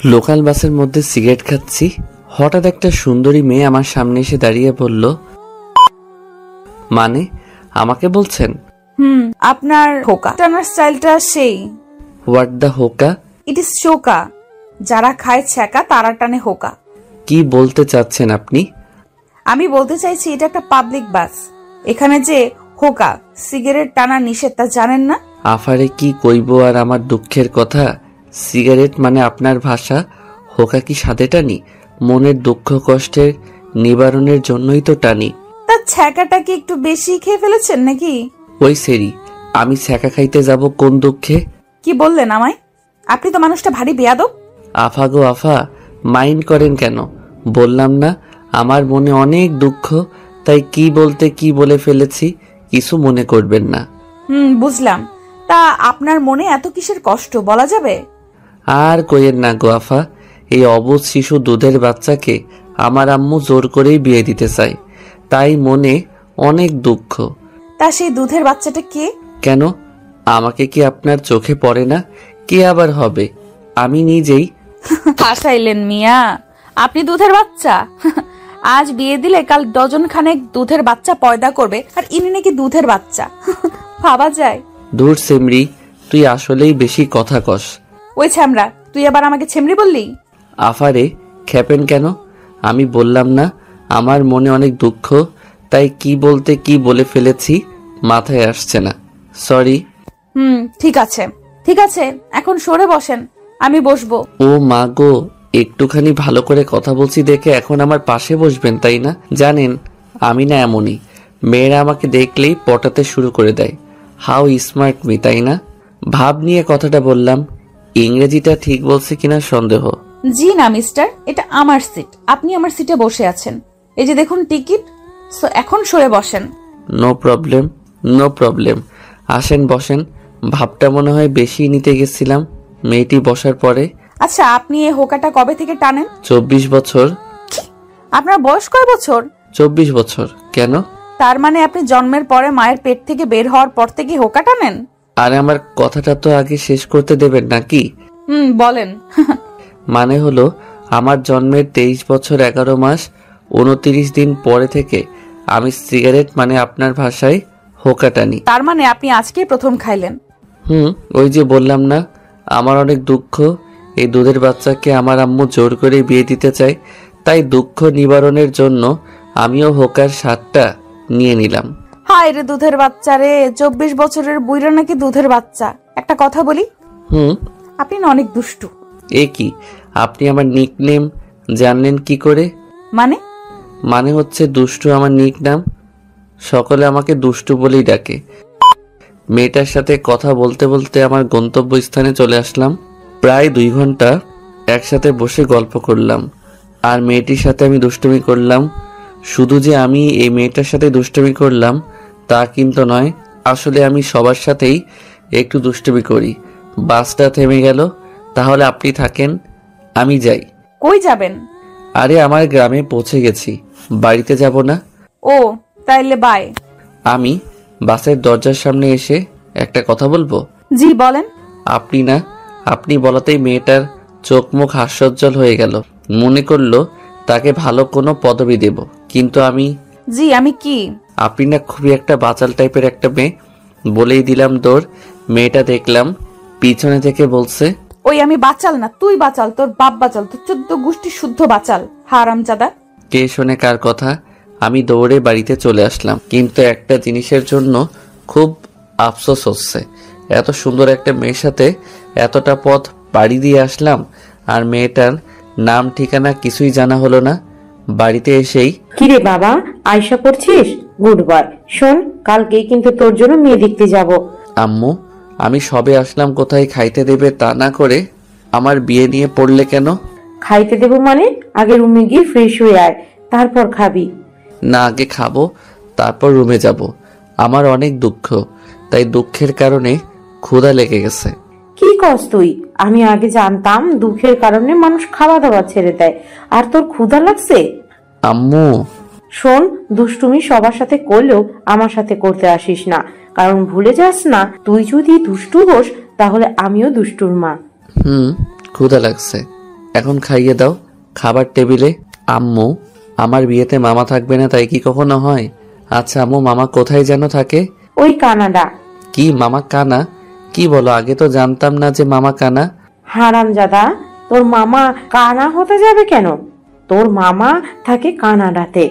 Local বাসের মধ্যে cigarette খাচ্ছি, হঠাৎ একটা সুন্দরী মেয়ে আমার সামনে এসে দাঁড়িয়ে বলল, মানে আমাকে বলছেন? আপনার হোকা টানার স্টাইলটা সেই। What the hookah? It is চোকা। যারা খায় ছ্যাঁকা তারা টানে হোকা। কি বলতে চাচ্ছেন আপনি? আমি বলতে চাইছি এটা একটা পাবলিক বাস, এখানে যে হোকা সিগারেট টানা নিষেধ তা জানেন না? আফারে কি কইব আর আমার দুঃখের কথা। সিগারেট মানে আপনার ভাষা, হোকা কি সাথে টানি? মনের দুঃখ কষ্টের নিবারণের জন্যই তো টানি। তা ছ্যাঁকাটা কি একটু বেশি খেয়ে ফেলেছেন নাকি? ওই সেরি, আমি ছ্যাঁকা খাইতে যাব কোন দুঃখে? কি বললেন আমায়? আপনি তো মানুষটা ভারী বেয়াদব। আফা গো আফা, মাইন্ড করেন কেন? বললাম না আমার মনে অনেক দুঃখ, তাই কি বলতে কি বলে ফেলেছি, কিছু মনে করবেন না। বুঝলাম। তা আপনার মনে এত কিসের কষ্ট বলা যাবে? আর কইেন না গো আফা, এই অবুঝ শিশু দুধের বাচ্চাকে আমার আম্মু জোর করেই বিয়ে দিতে চায়, তাই মনে অনেক দুঃখ। তা সেই দুধের বাচ্চাটা কে? কেন, আমাকে কি আপনার চোখে পড়ে না? কে আবার হবে? আমি নিজেই। হাসাইলেন মিয়া, আপনি দুধের বাচ্চা? আজ বিয়ে দিলে কাল ডজন খানেক দুধের বাচ্চা পয়দা করবে, আর ইনি নাকি দুধের বাচ্চা? ভাবা যায়? দূর সেমরি, তুই আসলেই বেশি কথা কস। ওই ছ্যামরা, তুই আবার আমাকে ছেমরি বললি? আফারে খেপেন কেন? আমি বললাম না আমার মনে অনেক দুঃখ, তাই কি বলতে কি বলে ফেলেছি মাথায় আসছে না, সরি। ঠিক আছে ঠিক আছে, এখন সরে বসেন, আমি বসবো। ও মা গো, একটুখানি ভালো করে কথা বলছি দেখে এখন আমার পাশে বসবেন তাই না? জানেন আমি না এমনই, মেয়েরা আমাকে দেখলেই পটাতে শুরু করে দেয়। হাউ স্মার্ট মি, তাই না? ভাব নিয়ে কথাটা বললাম, ইংরেজিটা ঠিক বলছে কিনা সন্দেহ। জি না মিস্টার, এটা আমার সিট, আপনি আমার সিটে বসে আছেন, এই যে দেখুন টিকিট। সো এখন সরে বসেন। নো প্রবলেম নো প্রবলেম, আসেন বসেন। ভাবটা মনে হয় বেশি নিতে গেছিলাম মেয়েটি বসার পরে। আচ্ছা, আপনি এই হোকাটা কবে থেকে টানেন? 24 বছর। আপনার বয়স কয় বছর? 24 বছর। কেন? তার মানে আপনি জন্মের পরে মায়ের পেট থেকে বের হওয়ার পর থেকে হোকা টানেন? আরে আমার কথাটা তো আগে শেষ করতে দেবেন নাকি? বলেন। মানে হলো আমার জন্মের 23 বছর 11 মাস 29 দিন পরে থেকে আমি সিগারেট মানে আপনার ভাষায় হোকা টানি। তার মানে আপনি আজকেই প্রথম খাইলেন? ওই যে বললাম না আমার অনেক দুঃখ, এই দুধের বাচ্চাকে আমার আম্মু জোর করে বিয়ে দিতে চায়, তাই দুঃখ নিবারণের জন্য আমিও হোকার স্বাদটা নিয়ে নিলাম। হায় রে দুধের বাচ্চা রে, 24 বছরের বুইরা নাকি দুধের বাচ্চা। একটা কথা বলি, আপনি না অনেক দুষ্টু। এ কি, আপনি আমার নিকনেম জানলেন কি করে? মানে হচ্ছে দুষ্টু আমার নিকনেম, সকলে আমাকে দুষ্টু বলেই ডাকে। মেয়েটার সাথে কথা বলতে বলতে আমার গন্তব্যস্থানে চলে আসলাম। প্রায় 2 ঘন্টা একসাথে বসে গল্প করলাম, আর মেয়েটির সাথে আমি দুষ্টুমি করলাম। শুধু যে আমি এই মেয়েটার সাথে দুষ্টুমি করলাম তা কিন্তু নয়, আসলে আমি সবার সাথেই একটু দুষ্টুমি করি। বাসটা থেমে গেল, তাহলে আপনি থাকেন, আমি যাই। কই যাবেন? আরে আমার গ্রামে পৌঁছে গেছি, বাড়িতে যাব না। ও তাইলে বাই। আমি বাসের দরজার সামনে এসে একটা কথা বলবো? জি বলেন। আপনি বলাতেই মেয়েটার চোখ মুখ হাস্যোজ্জ্বল হয়ে গেল, মনে করলো তাকে ভালো কোনো পদবি দেব, কিন্তু আমি কি? আপনি না খুবই একটা বাচাল টাইপের একটা মেয়ে, বলেই দিলাম দৌড়। মেয়েটা দেখলাম পিছনে থেকে বলছে, ওই আমি বাচাল না, তুই বাচাল, তোর বাপ বাচাল, তোর 14 গোষ্ঠী শুদ্ধ বাচাল, হারামজাদা। কে শোনে কার কথা? আমি দৌড়ে বাড়িতে চলে আসলাম, কিন্তু একটা জিনিসের জন্য খুব আফসোস হচ্ছে। এত সুন্দর একটা মেয়ের সাথে এতটা পথ পাড়ি দিয়ে আসলাম, আর মেয়েটার নাম ঠিকানা কিছুই জানা হলো না। বাড়িতে এসেই, কিরে বাবা, আয়শা পড়ছিস? Good boy. শোন, কালকেই কিন্তু তোর জন্য মেয়ে দেখতে যাব। আম্মু, আমি সবে আসলাম, কোথায় খাইতে দেবে তা না করে আমার বিয়ে নিয়ে পড়লে কেন? খাইতে দেব মানে? আগে রুমে গিয়ে ফ্রেশ হয়ে আয়, তারপর খাবি। না, আগে খাবো তারপর রুমে যাব। আমার অনেক দুঃখ, তাই দুঃখের কারণে ক্ষুধা লেগে গেছে। কি কস তুই? আমি আগে জানতাম দুঃখের কারণে মানুষ খাওয়া দাওয়া ছেড়ে দেয়, আর তোর ক্ষুধা লাগছে? আম্মু শোন, দুষ্টুমি সবার সাথে করলেও আমার সাথে করতে আসিস না, কারণ ভুলে যাস না, তুই যদি দুষ্টু হোস তাহলে আমিও দুষ্টুর মা। ক্ষুধা লাগছে। এখন খাইয়ে দাও। খাবার টেবিলে। আম্মু, আমার বিয়েতে মামা থাকবে না তাই কি কখনো হয়? আচ্ছা আম্মু, মামা কোথায় যেন থাকে? ওই কানাডা। কি মামা কানা? কি বলো, আগে তো জানতাম না যে মামা কানা। হারামজাদা, তোর মামা কানা হতে যাবে কেন? তোর মামা থাকে কানাডাতে।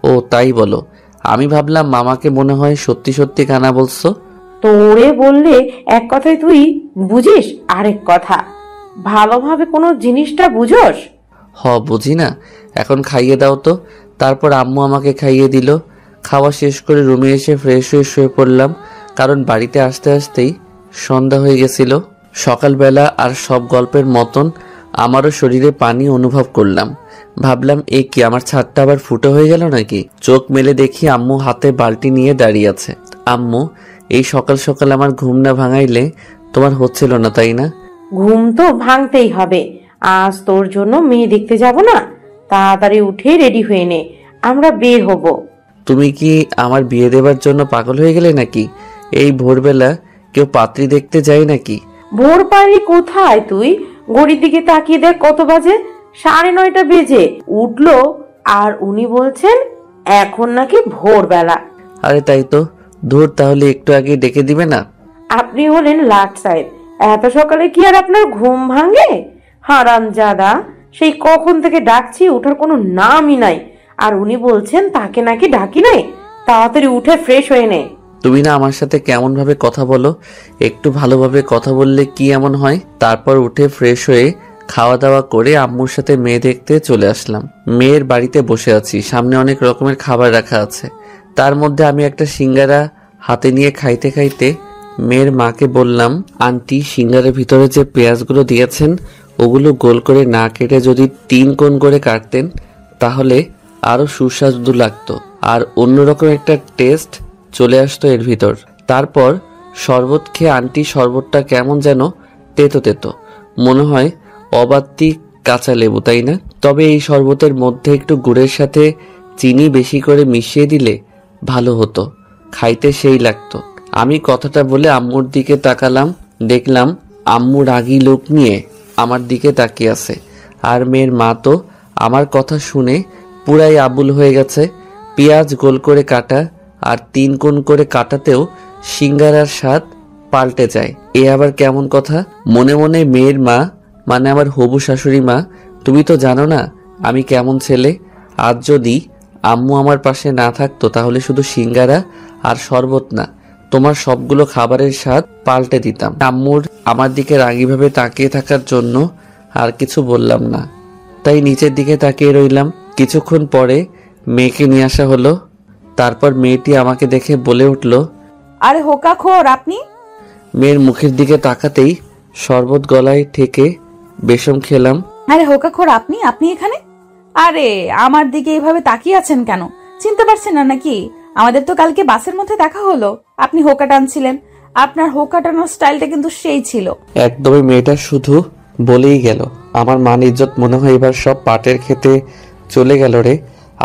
ও তাই বলো। আমি ভাবলাম মামাকে মনে হয় সত্যি সত্যি কানা বলছো। তোরে বললে এক কথায় তুই বুঝিস আরেক কথা। ভালোভাবে কোনো জিনিসটা বুঝোস? বুঝি না। এখন খাইয়ে দাও তো। তারপর আম্মু আমাকে খাইয়ে দিল। খাওয়া শেষ করে রুমে এসে ফ্রেশ হয়ে শুয়ে পড়লাম, কারণ বাড়িতে আসতে আসতেই সন্ধ্যা হয়ে গেছিল। সকালবেলা আর সব গল্পের মতন আমারও শরীরে পানি অনুভব করলাম। ভাবলাম এ কি, আমার ছাদটা আবার ফুটো হয়ে গেল নাকি? চোখ মেলে দেখি আম্মু হাতে বালতি নিয়ে দাঁড়িয়ে আছে। আম্মু, এই সকাল সকাল আমার ঘুম না ভাঙাইলে তোমার হচ্ছিল না তাই না? ঘুম তো ভাঙতেই হবে। আজ তোর জন্য মেয়ে দেখতে যাব না? তাড়াতাড়ি উঠে রেডি হয়ে নে, আমরা বের হব। তুমি কি আমার বিয়ে দেবার জন্য পাগল হয়ে গেলে নাকি? এই ভোরবেলা কেউ পাত্রী দেখতে যায় নাকি? ভোর পারলি কোথায় তুই? ঘড়ির দিকে তাকিয়ে দেখ কত বাজে। 9:30 বেজে উঠলো, আর উনি বলছেন এখন নাকি ভোরবেলা। আরে তাই তো। ধুর, তাহলে একটু আগে ডেকে দিবে না? আপনি হলেন লাট সাহেব, এত সকালে কি আর আপনার ঘুম ভাঙে? হারামজাদা, সেই কখন থেকে ডাকছি, ওঠার কোনো নামই নাই। আর উনি বলছেন তাকে নাকি ডাকি নাই। তাড়াতাড়ি উঠে ফ্রেশ হয়ে নে। তুমি না আমার সাথে কেমন ভাবে কথা বলো? একটু ভালোভাবে কথা বললে কি এমন হয়? তারপর উঠে ফ্রেশ হয়ে খাওয়া দাওয়া করে আম্মুর সাথে মেয়ে দেখতে চলে আসলাম। মেয়ের বাড়িতে বসে আছি, সামনে অনেক রকমের খাবার রাখা আছে। তার মধ্যে আমি একটা সিঙ্গারা হাতে নিয়ে খাইতে খাইতে মেয়ের মাকে বললাম, আন্টি, সিঙ্গারের ভিতরে যে পেঁয়াজগুলো দিয়েছেন ওগুলো গোল করে না কেটে যদি 3 কোণ করে কাটতেন তাহলে আরো সুস্বাদু লাগতো, আর অন্যরকম একটা টেস্ট চলে আসতো এর ভিতর। তারপর শরবত খেয়ে আন্টি শরবতটা কেমন যেন তেতো তেতো, মনে হয় অবাত্তি কাঁচা লেবু, তাই না? তবে এই শরবতের মধ্যে একটু গুড়ের সাথে চিনি বেশি করে মিশিয়ে দিলে ভালো হতো, খাইতে সেই লাগতো। আমি কথাটা বলে আম্মুর দিকে তাকালাম, দেখলাম আম্মু রাগী লোক নিয়ে আমার দিকে তাকিয়ে আছে। আর মেয়ের মা তো আমার কথা শুনে পুরাই আবুল হয়ে গেছে। পেঁয়াজ গোল করে কাটা আর 3 কোণ করে কাটাতেও সিঙ্গারার স্বাদ পাল্টে যায়, এ আবার কেমন কথা? মনে মনে মেয়ের মা, মানে আমার হবু শাশুড়ি মা, তুমি তো জানো না আমি কেমন ছেলে। আজ যদি আম্মু আমার পাশে না থাকতো তাহলে শুধু সিঙ্গারা আর শরবত না, তোমার সবগুলো খাবারের স্বাদ পাল্টে দিতাম। আম্মুর আমার দিকে রাগীভাবে তাকিয়ে থাকার জন্য আর কিছু বললাম না, তাই নিচের দিকে তাকিয়ে রইলাম। কিছুক্ষণ পরে মেয়েকে নিয়ে আসা হলো। তারপর মেয়েটি আমাকে দেখে বলে উঠল, আরে হোকাখোর আপনি! মেয়ের মুখের দিকে তাকাতেই শরবত গলায় ঠেকে বেশম খেলাম। আরে হোকাখোর আপনি! আপনি এখানে? আরে আমার দিকে এইভাবে তাকিয়ে আছেন কেন? চিনতে পারছেন না নাকি? আমাদের তো কালকে বাসের মধ্যে দেখা হলো, আপনি হোকা টানছিলেন। আপনার হোকা টানার স্টাইলটা কিন্তু সেই ছিল। একদমই মেয়েটা শুধু বলেই গেল। আমার মান ইজ্জত মনে হয় এবার সব পাটের খেতে চলে গেল রে।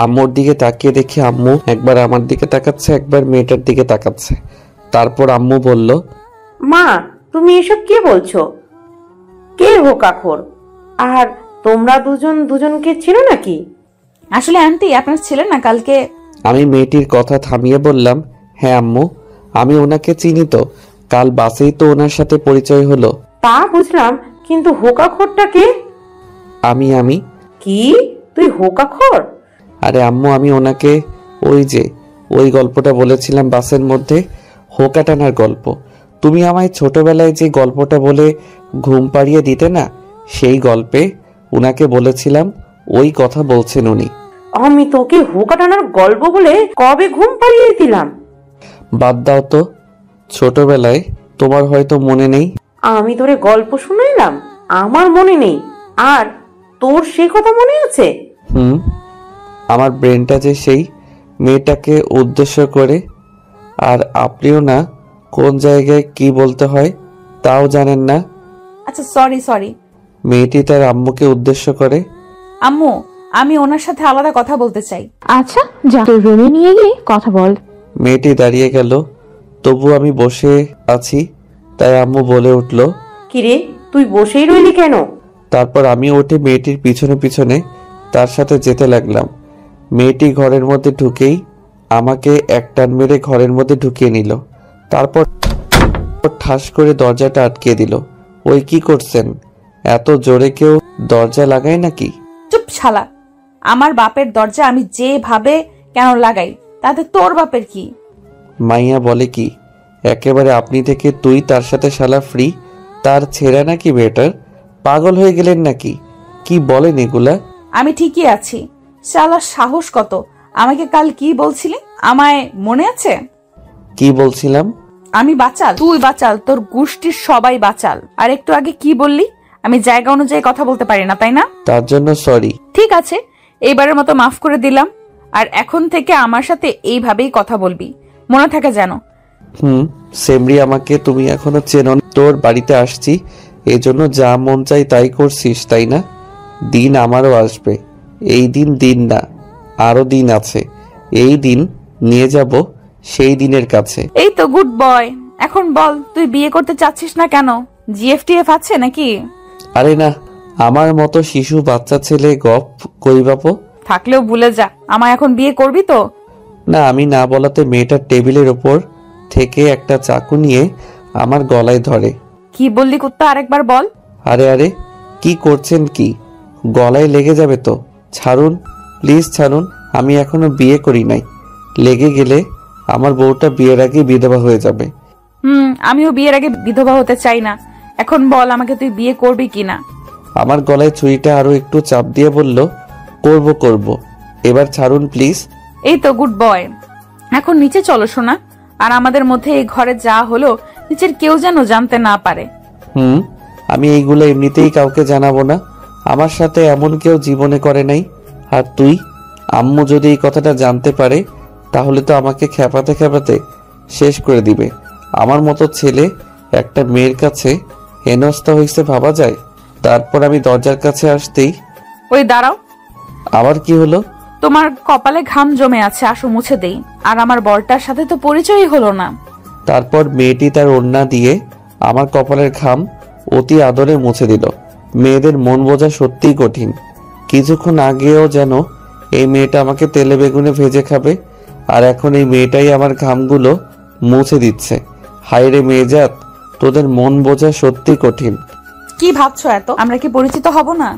আম্মুর দিকে তাকিয়ে দেখি আম্মু একবার আমার দিকে তাকাচ্ছে, একবার মেয়েটার দিকে তাকাচ্ছে। তারপর আম্মু বলল, মা, তুমি এসব কি বলছো? কে হোকাখোর? আর তোমরা দুজন দুজনকে ছিল নাকি? আসলে আন্টি, আপনার ছিলেন না কালকে। আমি মেয়েটির কথা থামিয়ে বললাম, হ্যাঁ আম্মু, আমি ওনাকে চিনি তো, কাল বাসেই তো ওনার সাথে পরিচয় হলো। তা বুঝলাম, কিন্তু হোকাখোরটা কে? আমি কি, তুই হোকাখোর? আরে আম্মু, আমি ওনাকে ওই গল্পটা বলেছিলাম বাসের মধ্যে, হোকা টানার গল্প। তুমি আমায় ছোটবেলায় যে গল্পটা বলে ঘুম পাড়িয়ে দিতে না, সেই গল্পে উনাকে বলেছিলাম, ওই কথা বলছেন উনি। আমি তোকে হোকা টানার গল্প বলে কবে ঘুম পাড়িয়ে দিলাম? বাদ দাও তো, ছোটবেলায় তোমার হয়তো মনে নেই। আমি তোরে গল্প শুনাইলাম? আমার মনে নেই, আর তোর সে কথা মনে আছে? আমার ব্রেনটা যে সেই মেয়েটাকে উদ্দেশ্য করে, আর আপনিও না কোন জায়গায় কি বলতে হয় তাও জানেন না। আচ্ছা সরি। মেয়েটি তার আম্মুকে উদ্দেশ্য করে, আম্মু, আমি ওনার সাথে আলাদা কথা বলতে চাই। আচ্ছা যা, তোর রুমে নিয়ে গিয়ে কথা বল। মেয়েটি দাঁড়িয়ে গেল, তবু আমি বসে আছি, তাই আম্মু বলে উঠল, কিরে, তুই বসেই রইলি কেন? তারপর আমি উঠে মেয়েটির পিছনে পিছনে তার সাথে যেতে লাগলাম। মেয়েটি ঘরের মধ্যে ঢুকেই আমাকে এক টান মেরে ঘরের মধ্যে ঢুকিয়ে নিল। তারপর ঠাস করে দরজাটা আটকে দিল। ওই কি করছেন? এত জোরে কেউ দরজা লাগায় নাকি? চুপ শালা, আমার বাপের দরজা আমি যেভাবে কেন লাগাই, তাতে তোর বাপের কি? মাইয়া বলে কি? একেবারে আপনি থেকে তুই, তার সাথে শালা ফ্রি। তার ছেঁড়া নাকি বেটার? পাগল হয়ে গেলেন নাকি? কি বলেন এগুলা? আমি ঠিকই আছি। শালা সাহস কত! আমাকে কাল কি বলছিলি? আমায় মনে আছে? কি বলছিলাম? আমি বাচাল, তুই বাচাল, তোর গোষ্ঠীর সবাই বাচাল। আর একটু আগে কি বললি? আমি জায়গা অনুযায়ী কথা বলতে পারি না, তাই না? তার জন্য সরি। ঠিক আছে, এইবারের মতো মাফ করে দিলাম। আর এখন থেকে আমার সাথে এইভাবেই কথা বলবি, মনে থাকে যেন। সেমরি, আমাকে তুমি এখনো চেনো না। তোর বাড়িতে আসছি, এজন্য যা মন চাই তাই করছিস, তাই না? দিন আমারও আসবে। এই দিন না, আরো দিন আছে। এই দিন নিয়ে যাব সেই দিনের কাছে। এই তো গুড বয়। এখন বল, তুই বিয়ে করতে চাচ্ছিস না কেন? জিএফটিএফ আছে নাকি? আরে না, আমার মতো শিশু বাচ্চা ছেলে গপ কই বাপো। থাকলেও ভুলে যা, আমায় এখন বিয়ে করবি তো? না, আমি না বলাতে মেয়েটার টেবিলের ওপর থেকে একটা চাকু নিয়ে আমার গলায় ধরে। কি বললি কুত্তা, আরেকবার বল। আরে আরে, কি করছেন কি? গলায় লেগে যাবে তো। ছাড়ুন প্লিজ, ছাড়ুন। আমি এখনো বিয়ে করি নাই। লেগে গেলে আমার বউটা বিয়ের আগে বিধবা হয়ে যাবে। আমিও বিয়ের আগে বিধবা হতে চাই না। এখন বল, আমাকে তুই বিয়ে করবি কিনা? আমার গলায় ছুরিটা আরো একটু চাপ দিয়ে বলল, করব। এবার ছাড়ুন প্লিজ। এই তো গুড বয়। এখন নিচে চলো সোনা। আর আমাদের মধ্যে এই ঘরে যা হলো নিচের কেউ যেন জানতে না পারে। আমি এইগুলো এমনিতেই কাউকে জানাবো না। আমার সাথে এমন কেউ জীবনে করে নাই। আর তুই, আম্মু যদি এই কথাটা জানতে পারে তাহলে তো আমাকে খেপাতে খেপাতে শেষ করে দিবে। আমার মতো ছেলে একটা মেয়ের কাছে হেনস্থা হইছে ভাবা যায়? তারপর আমি দরজার কাছে আসতেই, ওই দাঁড়াও। আবার কি হলো? তোমার কপালে ঘাম জমে আছে, আসো মুছে দেই। আর আমার বরটার সাথে তো পরিচয়ই হলো না। তারপর মেয়েটি তার ওড়না দিয়ে আমার কপালের ঘাম অতি আদরে মুছে দিল। মেয়েদের মন বোঝা সত্যিই কঠিন। কিছুক্ষণ আগেও যেন এই মেয়েটা আমাকে তেলে বেগুনে ভেজে খাবে, আর এখন এই মেয়েটাই আমার ঘামগুলো মুছে দিচ্ছে। হায় রে মেয়েজাত, তোদের মন বোঝা সত্যি কঠিন। কি ভাবছো এত? আমরা কি পরিচিত হব না?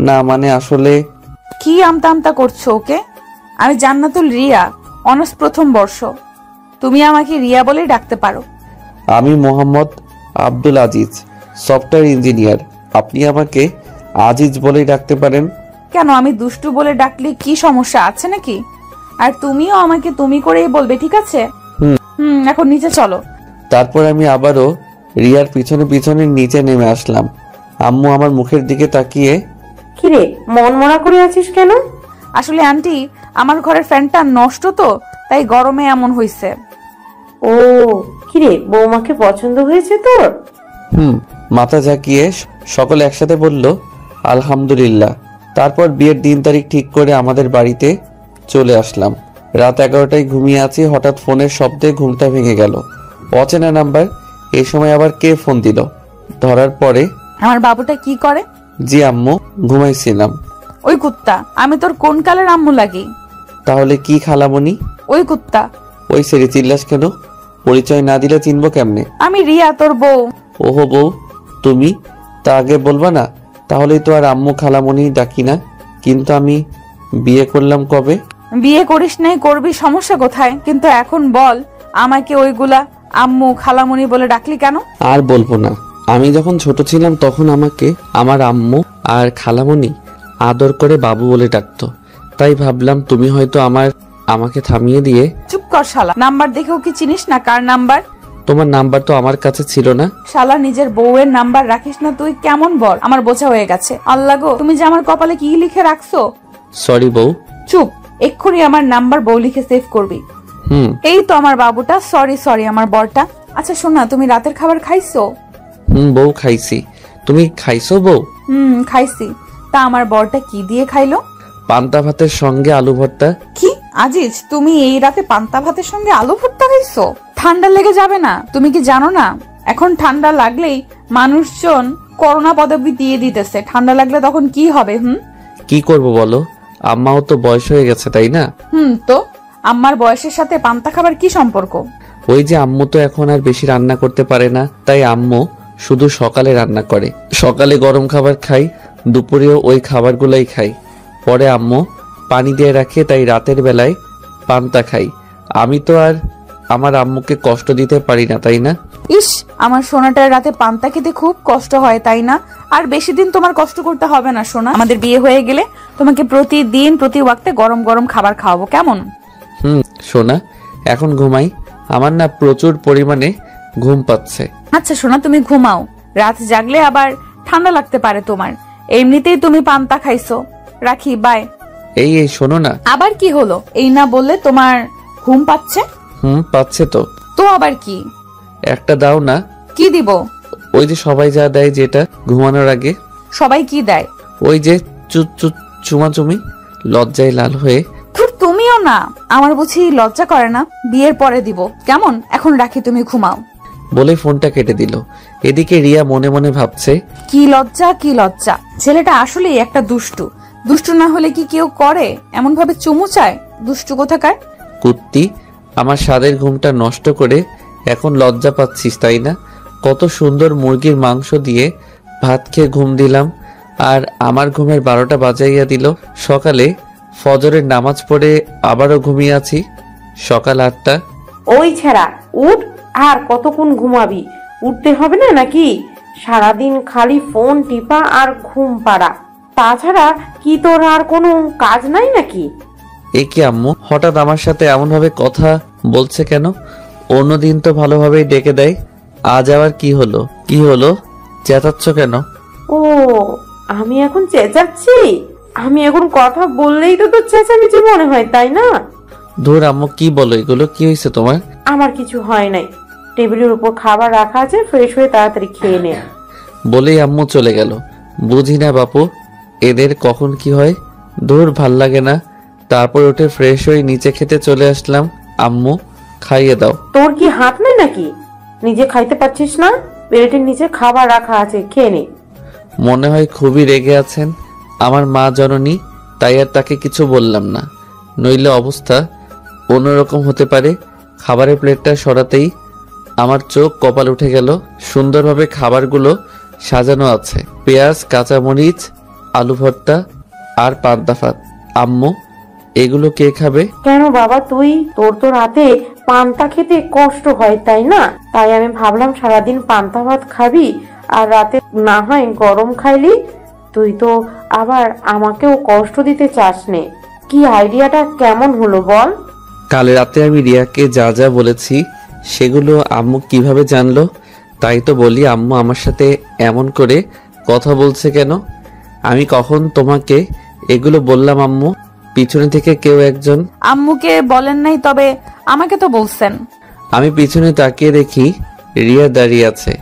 না মানে আসলে কি আমতা আমতা করছো ওকে? আমি জান্নাতুল রিয়া, অনার্স প্রথম বর্ষ। তুমি আমাকে রিয়া বলেই ডাকতে পারো। আমি মোহাম্মদ আব্দুল আজিজ, সফটওয়্যার ইঞ্জিনিয়ার। আপনি আমাকে আজিজ বলেই ডাকতে পারেন। কেন, আমি দুষ্টু বলে ডাকলে কি সমস্যা আছে নাকি? আর তুমিও আমাকে তুমি করেই বলবে, ঠিক আছে? এখন নিচে চলো। তারপর আমি আবারও রিয়ার পিছনে পিছনে নিচে নেমে আসলাম। আম্মু আমার মুখের দিকে তাকিয়ে, কিরে মন মরা করে আছিস কেন? আসলে আন্টি, আমার ঘরের ফ্যানটা নষ্ট তো, তাই গরমে এমন হইছে। ও কিরে, বৌমাকে পছন্দ হয়েছে তোর? মাথা ঝাঁকিয়ে সকলে একসাথে বলল আলহামদুলিল্লাহ। তারপর বিয়ের দিন তারিখ ঠিক করে আমাদের বাড়িতে চলে আসলাম। রাত 11টায় ঘুমিয়ে আছি, হঠাৎ ফোনের শব্দে ঘুমটা ভেঙে গেল। অচেনা নাম্বার। এই সময় আবার কে ফোন দিল? ধরার পরে, আমার বাবুটা কি করে? জি আম্মু, ঘুমাইছিলাম। ওই কুত্তা, আমি তোর কোন কালের আম্মু লাগি? তাহলে কি খালামণি? ওই কুত্তা। ওই সেরি, চিল্লাস কেন? পরিচয় না দিলে চিনবো কেমনে? আমি রিয়া, তোর বউ। ওহো বউ, তুমি তা আগে বলবা না? তাহলেই তো আর আম্মু খালামণি ডাকি না। কিন্তু আমি বিয়ে করলাম কবে? বিয়ে করিস নাই, করবি, সমস্যা কোথায়? কিন্তু এখন বল, আমাকে ওইগুলা আম্মু খালামণি বলে ডাকলি কেন? আর বলবো না। আমি যখন ছোট ছিলাম তখন আমাকে আমার আম্মু আর খালামণি আদর করে বাবু বলে ডাকতো। তাই ভাবলাম তুমি হয়তো আমাকে থামিয়ে দিয়ে। চুপ কর শালা, নাম্বার দেখেও কি চিনিস না কার নাম্বার? তোমার নাম্বার তো আমার কাছে ছিল না। শালা, নিজের বউয়ের নাম্বার রাখিস না তুই? কেমন বল? আমার বোঝা হয়ে গেছে। আল্লাহ গো, তুমি যে আমার কপালে কি লিখে রাখছো। সরি বউ। চুপ, এক্ষুনি আমার নাম্বার বউ লিখে সেভ করবি। এই তো আমার বাবুটা। সরি আমার বরটা। আচ্ছা শোনা, তুমি রাতের খাবার খাইছো? বউ, খাইছি। তুমি খাইছো বউ? খাইছি। তা আমার বরটা কি দিয়ে খাইলো? পান্তা ভাতের সঙ্গে আলু ভর্তা। কি আজিজ, তুমি এই রাতে পান্তা ভাতের সঙ্গে আলু ভর্তা খাইছো? ঠান্ডা লেগে যাবে না? তুমি কি জানো না এখন ঠান্ডা লাগলেই মানুষজন করোনা পদবি দিয়ে দিতেছে, ঠান্ডা লাগলে তখন কি হবে? কি করব বলো, আম্মাও তো বয়স হয়ে গেছে তাই না? তো আম্মার বয়সের সাথে পান্তা খাবার কি সম্পর্ক? ওই যে আম্মু তো এখন আর বেশি রান্না করতে পারে না, তাই আম্মু শুধু সকালে রান্না করে। সকালে গরম খাবার খাই, দুপুরেও ওই খাবারগুলোই খাই। পরে আম্মু পানি দিয়ে রাখে, তাই রাতের বেলায় পান্তা খাই। আমি তো আর আমার আম্মুকে কষ্ট দিতে পারি না তাই না? ইস, আমার সোনাটার রাতে পান্তা খেতে খুব কষ্ট হয় তাই না? আর বেশি দিন তোমার কষ্ট করতে হবে না সোনা। আমাদের বিয়ে হয়ে গেলে তোমাকে প্রতিদিন প্রতি ওয়াক্তে গরম গরম খাবার খাওয়াবো, কেমন? সোনা, এখন ঘুমাই, আমার না প্রচুর পরিমাণে ঘুম পাচ্ছে। আচ্ছা সোনা, তুমি ঘুমাও, রাত জাগলে আবার ঠান্ডা লাগতে পারে তোমার। এমনিতেই তুমি পান্তা খাইছো। রাখি, বাই। এই শোনো না। আবার কি হলো? এই না বললে তোমার ঘুম পাচ্ছে? পাচ্ছে তো। তো আবার কি? একটা দাও না। কি দিব? ওই যে সবাই যা দেয়, যেটা ঘুমানোর আগে। সবাই কি দেয়? ওই যে চুমাচুমি। লজ্জায় লাল হয়ে। ধুর, তুমিও না। আমার বুঝি লজ্জা করে না? বিয়ের পরে দিব, কেমন? এখন রাখি, তুমি ঘুমাও। বলে ফোনটা কেটে দিল। এদিকে রিয়া মনে মনে ভাবছে, কি লজ্জা, কি লজ্জা। ছেলেটা আসলেই একটা দুষ্টু। দুষ্টু না হলে কি কেউ করে এমন ভাবে চুমু চায়? দুষ্টু কোথাকার। কুত্তি, আমার স্বাদের ঘুমটা নষ্ট করে এখন লজ্জা পাচ্ছিস তাই না? কত সুন্দর মুরগির মাংস দিয়ে ভাত খেয়ে ঘুম দিলাম, আর আমার ঘুমের 12টা বাজাইয়া দিল। সকালে ফজরের নামাজ পড়ে আবারও ঘুমিয়ে আছি। সকাল 8টা। ওই ছেড়া, উঠ। আর কতক্ষণ ঘুমাবি? উঠতে হবে না নাকি? সারাদিন খালি ফোন টিপা আর ঘুম পাড়া, তাছাড়া কি তোর আর কোনো কাজ নাই নাকি? এ কি আম্মু, হঠাৎ আমার সাথে এমন ভাবে কথা বলছে কেন? অন্যদিন তো ভালোভাবেই ডেকে দেয়, আজ আবার কি হলো? কি হলো, চেঁচাচ্ছ কেন? ও, আমি এখন চেঁচাচ্ছি? আমি এখন কথা বললেই তো তোর চেঁচামেচি মনে হয় তাই না? ধুর আম্মু, কি বলো এগুলো? কি হয়েছে তোমার? আমার কিছু হয় নাই। টেবিলের উপর খাবার রাখা আছে, ফ্রেশ হয়ে তাড়াতাড়ি খেয়ে নে। বলেই আম্মু চলে গেল। বুঝি না বাপু, এদের কখন কি হয়। ধুর, ভাল লাগে না। তারপর উঠে ফ্রেশ হয়ে নিচে খেতে চলে আসলাম। আম্মু, খাইয়ে দাও। তোর কি হাত নেই নাকি? নিজে খাইতে পারছিস না? প্লেটের নিচে খাবার রাখা আছে, খেয়ে নে। মনে হয় খুবই রেগে আছেন আমার মা জননী, তাই আর তাকে কিছু বললাম না, নইলে অবস্থা অন্যরকম হতে পারে। খাবারের প্লেটটা সরাতেই আমার চোখ কপাল উঠে গেল। সুন্দরভাবে খাবারগুলো সাজানো আছে, পেঁয়াজ, কাঁচামরিচ, আলু ভর্তা আর পান্তা ভাত। আম্মু, এগুলো কে খাবে? কেন বাবা, তোর তো রাতে পান্তা খেতে কষ্ট হয় তাই না? তাই আমি ভাবলাম সারাদিন পান্তা ভাত খাবি আর রাতে না হয় গরম খাইলি। তুই তো আবার আমাকেও কষ্ট দিতে চাস নে। কি আইডিয়াটা কেমন হলো বল? কাল রাতে আমি রিয়াকে যা যা বলেছি সেগুলো আম্মু কিভাবে জানলো? তাই তো বলি, আম্মু আমার সাথে এমন করে কথা বলছে কেন? আমি কখন তোমাকে এগুলো বললাম আম্মু? পিছনে থেকে কেউ একজন। আম্মুকে বলেন নাই, তবে আমাকে তো বলছেন। আমি পিছনে তাকিয়ে দেখি রিয়া দাঁড়িয়ে আছে।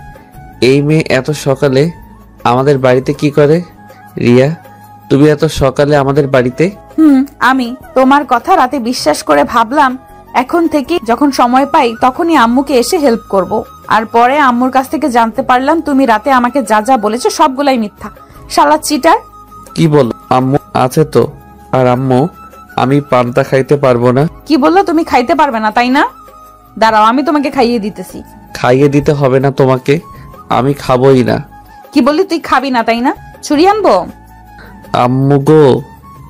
এই মেয়ে এত সকালে আমাদের বাড়িতে কি করে? রিয়া, তুমি এত সকালে আমাদের বাড়িতে? আমি তোমার কথা রাতে বিশ্বাস করে ভাবলাম এখন থেকে যখন সময় পাই তখনই আম্মুকে এসে হেল্প করব। আর পরে আম্মুর কাছ থেকে জানতে পারলাম তুমি রাতে আমাকে যা যা বলেছো সবগুলাই মিথ্যা। শালা চিটার। কি বলো? আম্মু আছে তো। আর আম্মু, আমি পান্তা খাইতে পারবো না। কি বললো? তুমি খাইতে পারবে না তাই না? দাঁড়াও, আমি তোমাকে খাইয়ে দিতেছি। খাইয়ে দিতে হবে না তোমাকে, আমি খাবোই না। কি বললি? তুই খাবি না তাই না? ছুরি আনবো? আম্মু গো।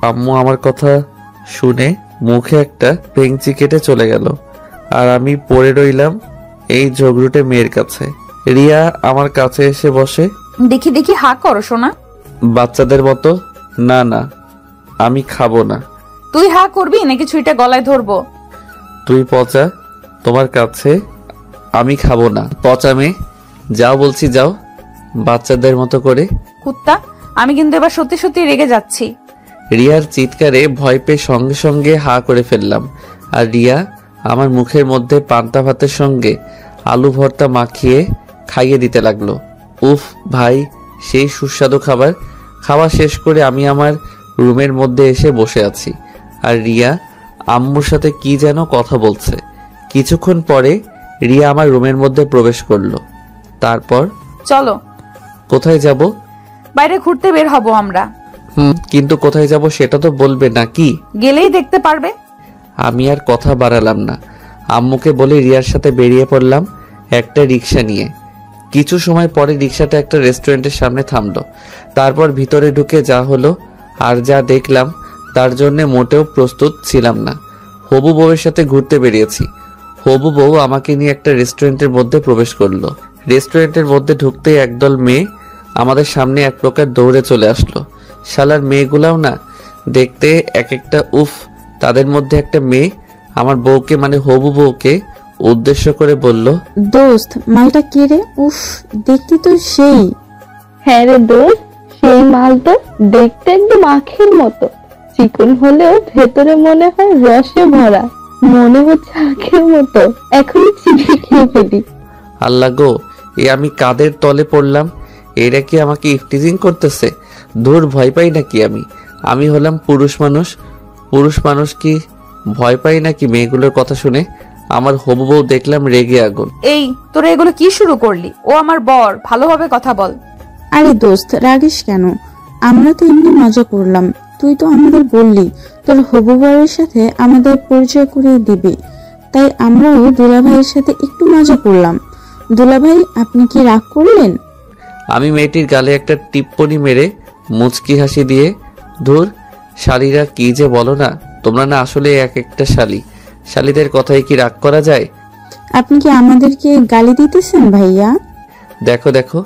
আম্মু আমার কথা শুনে মুখে একটা ভেঙচি কেটে চলে গেল, আর আমি পড়ে রইলাম এই ঝগড়ুটে মেয়ের কাছে। রিয়া আমার কাছে এসে বসে। দেখি দেখি, হা করো শোনা। বাচ্চাদের মতো। না না, আমি খাবো না। তুই হা করবি নাকি ছুরিটা গলায় ধরবো? তুই পচা, তোমার কাছে আমি খাবো না। পচা মেয়ে, যাও বলছি, যাও বাচ্চাদের মতো করে। কুত্তা, আমি কিন্তু এবার সত্যি সত্যি রেগে যাচ্ছি। রিয়ার চিৎকারে ভয় পেয়ে সঙ্গে সঙ্গে হা করে ফেললাম, আর রিয়া আমার মুখের মধ্যে পান্তা ভাতের সঙ্গে আলু ভর্তা মাখিয়ে খাইয়ে দিতে লাগলো। উফ ভাই, সেই সুস্বাদু খাবার। খাওয়া শেষ করে আমি আমার রুমের মধ্যে এসে বসে আছি, আর রিয়া আম্মুর সাথে কি যেন কথা বলছে। কিছুক্ষণ পরে রিয়া আমার রুমের মধ্যে প্রবেশ করলো। তারপর, চলো। কোথায় যাব? বাইরে ঘুরতে বের হব আমরা। কিন্তু কোথায় যাব সেটা তো বলবে নাকি? গেলেই দেখতে পারবে। আমি আর কথা বাড়ালাম না, আম্মুকে বলে রিয়ার সাথে বেরিয়ে পড়লাম একটা রিক্সা নিয়ে। কিছু সময় পরে রিক্সাটা একটা রেস্টুরেন্টের সামনে থামলো। তারপর ভিতরে ঢুকে যা হলো আর যা দেখলাম তার জন্য মোটেও প্রস্তুত ছিলাম না। হবু বউয়ের সাথে ঘুরতে বেরিয়েছি। হবু বউ আমাকে নিয়ে একটা রেস্টুরেন্টের মধ্যে প্রবেশ করলো। রেস্টুরেন্টের মধ্যে ঢুকতেই একদল মেয়ে আমাদের সামনে এক প্রকার দৌড়ে চলে আসলো। শালার মেয়েগুলাও না দেখতে এক একটা, উফ। তাদের মধ্যে একটা মেয়ে আমার বউকে মানে হবু বউকে উদ্দেশ্য করে বলল, দোস্ত মালটা কে রে? উফ, দেখতে তো সেই। হ্যাঁ রে দোস্ত, সেই মাল তো দেখতে একদম আখের মতো, চিকন হলেও ভেতরে মনে হয় রসে ভরা, মনে হচ্ছে আখের মতো, এখনই চিবিয়ে খেয়ে ফেলি। আল্লাহ গো, এ আমি কাদের তলে পড়লাম? এরা কি আমাকে ইফটিজিং করতেছে? ধুর, ভয় পাই নাকি আমি? আমি হলাম পুরুষ মানুষ। পুরুষ মানুষ কি ভয় পাই নাকি মেয়েগুলোর কথা শুনে? আমার হবু বউ দেখলাম রেগে আগুন। এই তোরা এগুলো কি শুরু করলি? ও আমার বর, ভালোভাবে কথা বল। আরে দোস্ত রাগিস কেন? আমরা তো এমনি মজা করলাম। তুই তো আমাদের বললি তোর হবু বরের সাথে আমাদের পরিচয় করিয়ে দিবি, তাই আমরাও দুলাভাইয়ের সাথে একটু মজা করলাম। দুলাভাই, আপনি কি রাগ করলেন? আমি মেয়েটির গালে একটা টিপ্পনি মেরে মুচকি হাসি দিয়ে, ধুর, শালীরা কি যে বলো না তোমরা, না আসলে এক একটা শালী। শালীদের কথায় কি রাগ করা যায়? আপনি কি আমাদেরকে গালি দিতেছেন ভাইয়া? দেখো দেখো,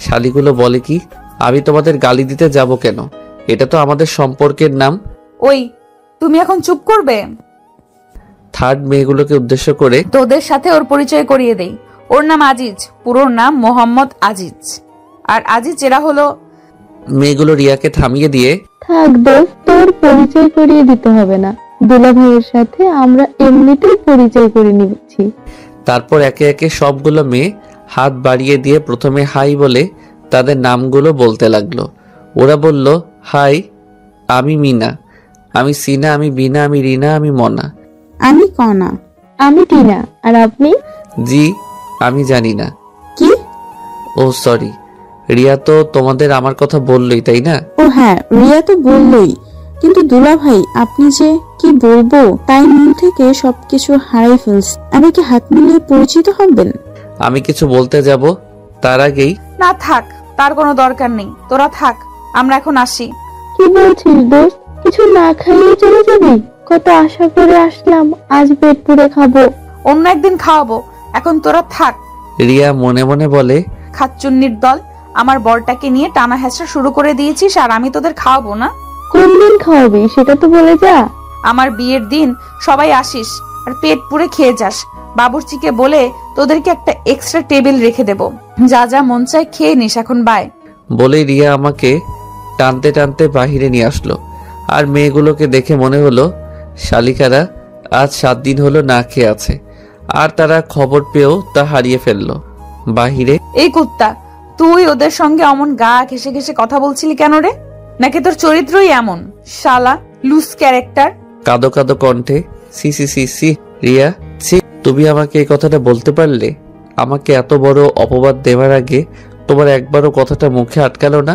শালীগুলো বলে কি, আমি তোমাদের গালি দিতে যাব কেন? এটা তো আমাদের সম্পর্কের নাম। ওই তুমি এখন চুপ করবে? থার্ড মেয়েগুলোকে উদ্দেশ্য করে, তোদের সাথে ওর পরিচয় করিয়ে দেই। ওর নাম আজিজ, পুরো নাম মোহাম্মদ আজিজ। আর আজিজ এরা হলো। মেয়েগুলো রিয়াকে থামিয়ে দিয়ে, থাক দোস্ত, তোর পরিচয় করিয়ে দিতে হবে না, দুলা ভাইয়ের সাথে আমরা এমনিতেই পরিচয় করে নিচ্ছি। তারপর একে একে সবগুলো মেয়ে হাত বাড়িয়ে দিয়ে প্রথমে হাই বলে তাদের নামগুলো বলতে লাগলো। ওরা বলল, হাই, আমি মিনা, আমি সিনা, আমি বিনা, আমি রিনা, আমি মনা। আমি কনা। আমি টিনা। আর আপনি? জি, আমি জানি না। কি? ও সরি, রিয়া তো তোমাদের আমার কথা বললই, তাই না? ও হ্যাঁ, রিয়া তো বললই, কিন্তু দুলাভাই আপনি যে কি বলবো তাই মন থেকে সবকিছু হারাই ফেলছে। আমি কি হাত মিলিয়ে পরিচিত হবেন? আমি কিছু বলতে যাব তার আগেই, না থাক, তার কোনো দরকার নেই, তোরা থাক, আমরা এখন আসি। কি বলছিস দোস্ত? কিছু না খাইয়ে চলে যাবি? কত আশা করে আসলাম, আজ পেট পুরে খাবো। অন্য একদিন খাওয়াবো, এখন তোরা থাক। রিয়া মনে মনে বলে, খাচ্চুন্নির দল, আমার বরটাকে নিয়ে টানা হেঁচড়া শুরু করে দিয়েছিস আর আমি তোদের খাওয়াবো না? কোন দিন খাওয়াবি সেটা তো বলে যা। আমার বিয়ের দিন সবাই আসিস আর পেট পুরে খেয়ে যাস। বাবুর্চিকে বলে তোদেরকে একটা এক্সট্রা টেবিল রেখে দেব, যা যা মন চায় খেয়ে নিস, এখন বাই। বলে রিয়া আমাকে টানতে টানতে বাহিরে নিয়ে আসলো। আর মেয়েগুলোকে দেখে মনে হলো শালিকারা আজ 7 দিন হলো না খেয়ে আছে, আর তারা খবর পেয়েও তা হারিয়ে ফেললো। বাহিরে, এই কুত্তা, তুই ওদের সঙ্গে অমন গা ঘেসে ঘেসে কথা বলছিলি কেন রে? নাকি তোর চরিত্রই এমন? শালা লুজ ক্যারেক্টার। কাঁদো কাঁদো কণ্ঠে, সি সি সি সি, রিয়া ছি, তুমি আমাকে এই কথাটা বলতে পারলে? আমাকে এত বড় অপবাদ দেওয়ার আগে তোমার একবারও কথাটা মুখে আটকালো না?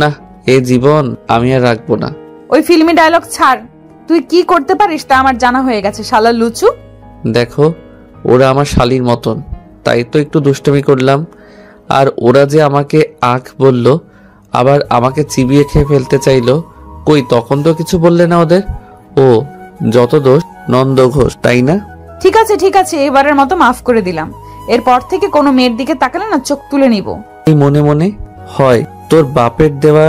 না, এ জীবন আমি আর রাখবো না। ওই ফিল্মি ডায়লগ ছাড়, তুই কি করতে পারিস তা আমার জানা হয়ে গেছে, শালা লুচু। দেখো, ওরা আমার শালীর মতন, তাই তো একটু দুষ্টুমি করলাম। আর ওরা যে আমাকে আখ বলল, আবার আমাকে চিবিয়ে খেয়ে ফেলতে চাইলো, কই তখন তো কিছু বললে না ওদের? ও, যত দোষ নন্দ ঘোষ, তাই না? ঠিক আছে ঠিক আছে, এবারের মতো মাফ করে দিলাম। এরপর থেকে কোনো মেয়ের দিকে তাকালে না চোখ তুলে নিব। এই মনে মনে, হয় তোর বাপের দেওয়া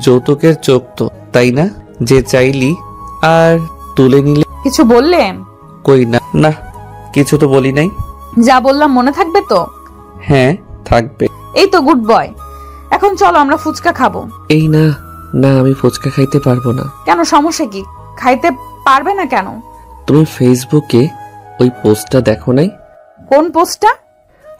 যৌতুকের চোখ তো, তাই না, যে চাইলি আর তুলে নিলে? কিছু বললে? কই না, না কিছু তো বলি নাই। যা বললাম মনে থাকবে তো? হ্যাঁ থাকবে। এই তো গুড বয়। এখন চলো আমরা ফুচকা খাবো। এই না, না আমি ফুচকা খাইতে পারবো না। কেন, সমস্যা কি? খাইতে পারবে না কেন? তুমি ফেসবুকে ওই পোস্টটা দেখো নাই? কোন পোস্টটা?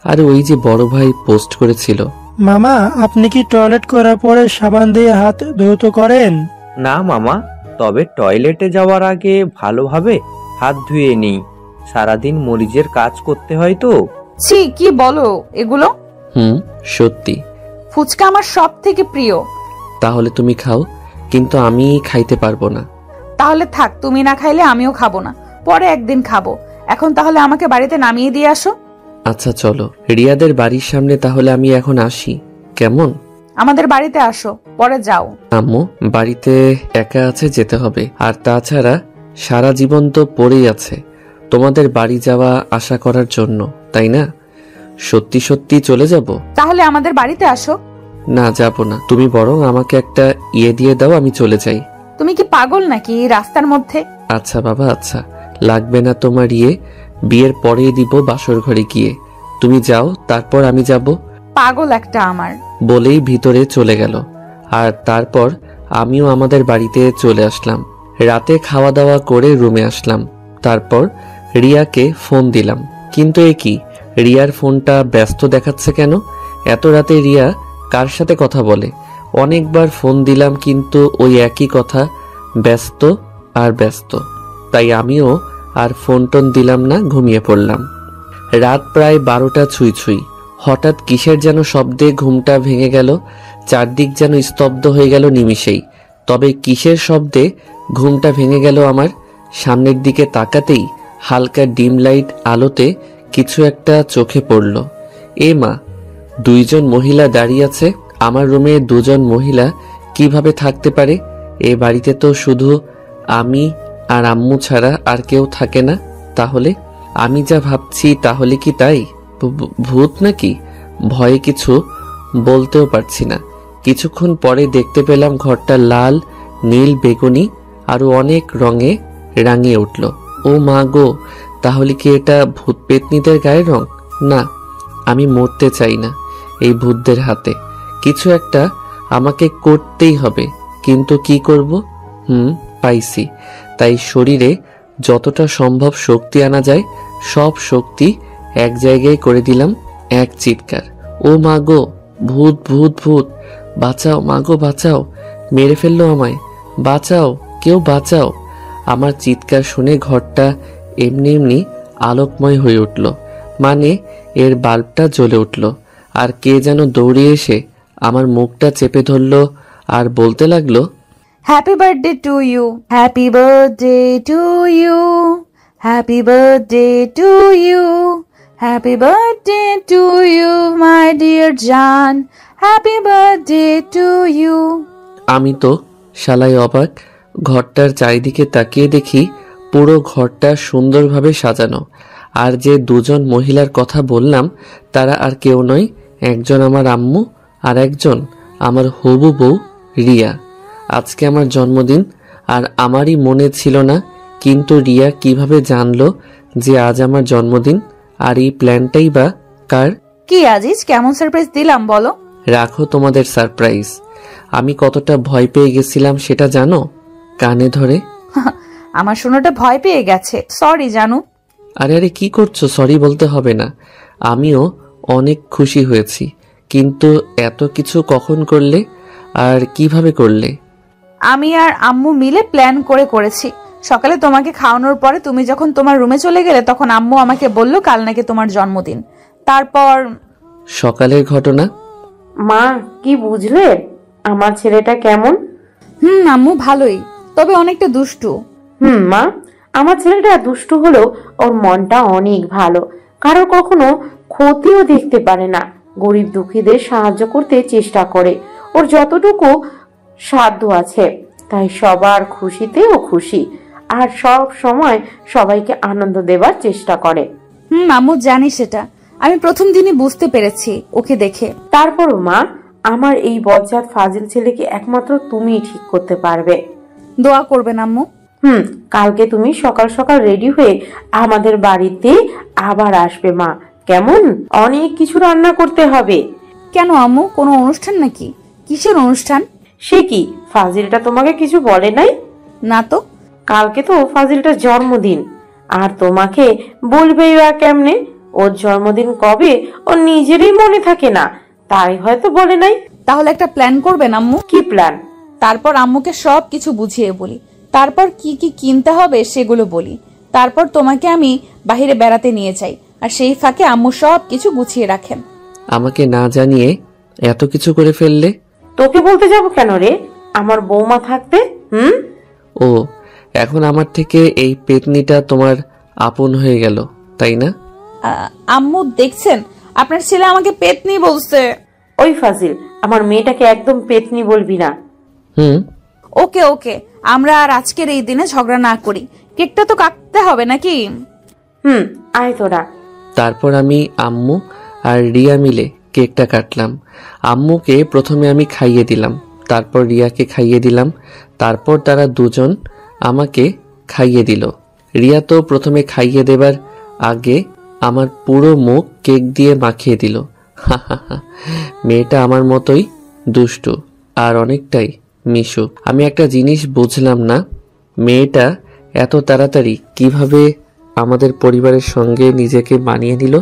আরে ওই যে বড় ভাই পোস্ট করেছিল। মামা, আপনি কি টয়লেট করার পরে সাবান দিয়ে হাত ধৌত করেন? না মামা, তবে টয়লেটে যাওয়ার আগে ভালোভাবে হাত ধুয়ে নিই, সারাদিন মরিচের কাজ করতে হয় তো। ছি, কি বলো এগুলো? সত্যি। ফুচকা আমার সব থেকে প্রিয়। তাহলে তুমি খাও, কিন্তু আমি খাইতে পারবো না। তাহলে থাক, তুমি না খাইলে আমিও খাবো না, পরে একদিন খাবো। এখন তাহলে আমাকে বাড়িতে নামিয়ে দিয়ে আসো। আচ্ছা চলো, রিয়াদের বাড়ির সামনে তাহলে আমি এখন আসি, কেমন? আমাদের বাড়িতে আসো, পরে যাও। আম্মু, বাড়িতে একা আছে, যেতে হবে। আর তাছাড়া সারা জীবন তো পড়েই আছে তোমাদের বাড়ি যাওয়া আশা করার জন্য, তাই না? সত্যি সত্যি চলে যাব? তাহলে আমাদের বাড়িতে আসো। না, যাব না। তুমি বরং আমাকে একটা দিয়ে দাও, আমি চলে যাই। তুমি কি পাগল নাকি এই রাস্তার মধ্যে? আচ্ছা বাবা, আচ্ছা, লাগবে না তোমার বিয়ের পরেই দিব বাসর ঘরে গিয়ে। তুমি যাও, তারপর আমি যাব। পাগল একটা আমার। বলেই ভিতরে চলে গেল। আর তারপর আমিও আমাদের বাড়িতে চলে আসলাম। রাতে খাওয়া দাওয়া করে রুমে আসলাম। তারপর রিয়াকে ফোন দিলাম, কিন্তু এ কি, রিয়ার ফোনটা ব্যস্ত দেখাচ্ছে কেন? এত রাতে রিয়া কার সাথে কথা বলে? অনেকবার ফোন দিলাম, কিন্তু ওই একই কথা, ব্যস্ত আর ব্যস্ত। তাই আমিও আর ফোন টোন দিলাম না, ঘুমিয়ে পড়লাম। রাত প্রায় 12টা ছুঁই ছুঁই। হঠাৎ কিসের যেন শব্দে ঘুমটা ভেঙে গেল। চারদিক যেন স্তব্ধ হয়ে গেল নিমিষেই। তবে কিসের শব্দে ঘুমটা ভেঙে গেল আমার? সামনের দিকে তাকাতেই হালকা ডিম লাইট আলোতে কিছু একটা চোখে পড়ল। এ মা, দুইজন মহিলা দাঁড়িয়ে আছে। আমার রুমে দুজন মহিলা কিভাবে থাকতে পারে? এ বাড়িতে তো শুধু আমি আর আম্মু ছাড়া আর কেউ থাকে না। তাহলে আমি যা ভাবছি তাহলে কি তাই? ভূত নাকি? ভয়ে কিছু বলতেও পারছি না। কিছুক্ষণ পরে দেখতে পেলাম ঘরটা লাল, নীল, বেগুনি আরো অনেক রঙে রাঙিয়ে উঠল। ও মা গো, তাহলে কি এটা ভূত পেতনিদের গায়ের রং? না, আমি মরতে চাই না এই ভূতদের হাতে। কিছু একটা আমাকে করতেই হবে, কিন্তু কি করব? পাইছি। তাই শরীরে যতটা সম্ভব শক্তি আনা যায় সব শক্তি এক জায়গায় করে দিলাম, এক চিৎকার। ও মা গো, ভূত ভূত ভূত, বাঁচাও মা গো, বাঁচাও, মেরে ফেললো আমায়, বাঁচাও, কেউ বাঁচাও। আমার চিৎকার শুনে ঘরটা এমনি এমনি আলোকময় হয়ে উঠল, মানে এর বাল্বটা জ্বলে উঠল। আর কে যেন দৌড়ে এসে আমার মুখটা চেপে ধরলো আর বলতে লাগলো, happy birthday to you, happy birthday to you, happy birthday to you, happy birthday to you my dear জান, হ্যাপি বার্থডে টু ইউ। আমি তো শালাই অবাক। ঘরটার চারিদিকে তাকিয়ে দেখি পুরো ঘরটা সুন্দরভাবে সাজানো। আর যে দুজন মহিলার কথা বললাম তারা আর কেউ নয়, একজন আমার আম্মু আর একজন আমার হবু বউ রিয়া। আজকে আমার জন্মদিন, আর আমারই মনে ছিল না, কিন্তু রিয়া কিভাবে জানলো যে আজ আমার জন্মদিন? আর এই প্ল্যানটাই বা কার? কি আজিজ, কেমন সারপ্রাইজ দিলাম বলো? রাখো তোমাদের সারপ্রাইজ। আমি কতটা ভয় পেয়ে গেছিলাম সেটা জানো? কানে ধরে আমার শোনাটা ভয় পেয়ে গেছে, সরি জানু। আরে আরে, কি করছো? সরি বলতে হবে না। আমিও অনেক খুশি হয়েছি, কিন্তু এত কিছু কখন করলে আর কিভাবে করলে? আমি আর আম্মু মিলে প্ল্যান করেছি। সকালে তোমাকে খাওয়ানোর পরে তুমি যখন তোমার রুমে চলে গেলে তখন আম্মু আমাকে বলল কাল নাকি তোমার জন্মদিন। তারপর সকালের ঘটনা। মা, কি বুঝলে আমার ছেলেটা কেমন? আম্মু ভালোই, তবে অনেকটা দুষ্টু। মা, আমার ছেলেটা দুষ্টু হলেও ওর মনটা অনেক ভালো। কারো কখনো ক্ষতিও দেখতে পারে না, গরিব দুঃখীদের সাহায্য করতে চেষ্টা করে। ওর যতটুকু সাধ্য আছে, তাই সবার খুশিতে ও খুশি, আর সব সময় সবাইকে আনন্দ দেবার চেষ্টা করে। আম্মু জানি সেটা, আমি প্রথম দিনই বুঝতে পেরেছি ওকে দেখে। তারপরও মা, আমার এই বজ্জাত ফাজিল ছেলেকে একমাত্র তুমিই ঠিক করতে পারবে। দোয়া করবেন আম্মু। কালকে তুমি সকাল সকাল রেডি হয়ে আমাদের বাড়িতে আবার আসবে মা, কেমন? অনেক কিছু রান্না করতে হবে। কেন আম্মু, কোনো অনুষ্ঠান নাকি? কিসের অনুষ্ঠান? সে কি, ফাজিলটা তোমাকে কিছু বলে নাই? না তো। কালকে তো ফাজিলটার জন্মদিন, আর তোমাকে বলবেই বা কেমনে? ওর জন্মদিন কবে ওর নিজেরই মনে থাকে না, তাই হয়তো বলে নাই। তাহলে একটা প্ল্যান করবেন আম্মু। কি প্ল্যান? তারপর আম্মুকে সব কিছু বুঝিয়ে বলি, তারপর কি কি কিনতে হবে সেগুলো বলি, তারপর তোমাকে আমি বাইরে বেড়াতে নিয়ে যাই, আর সেই ফাঁকে আম্মু সব কিছু গুছিয়ে রাখেন। আমাকে না জানিয়ে এত কিছু করে ফেললে? তোকে বলতে যাব কেন রে, আমার বৌমা থাকতে? ও, এখন আমার থেকে এই পেতনিটা তোমার আপন হয়ে গেল, তাই না? আম্মু দেখছেন, আপনার ছেলে আমাকে পেতনি বলছে। ওই ফাজিল, আমার মেয়েটাকে একদম পেতনি বলবি না। হুম। ওকে ওকে, আমরা আর আজকের এই দিনে ঝগড়া না করি। কেকটা তো কাটতে হবে নাকি? আয় তোরা। তারপর আমি, আম্মু আর রিয়া মিলে কেকটা কাটলাম। আম্মুকে প্রথমে আমি খাইয়ে দিলাম, তারপর রিয়াকে খাইয়ে দিলাম, তারপর তারা দুজন আমাকে খাইয়ে দিল। রিয়া তো প্রথমে খাইয়ে দেবার আগে আমার পুরো মুখ কেক দিয়ে মাখিয়ে দিল। মেয়েটা আমার মতোই দুষ্টু আর অনেকটাই মিশুক। আমি একটা জিনিস বুঝলাম না, মেয়েটা এত তাড়াতাড়ি কিভাবে আমাদের পরিবারের সঙ্গে নিজেকে মানিয়ে নিল।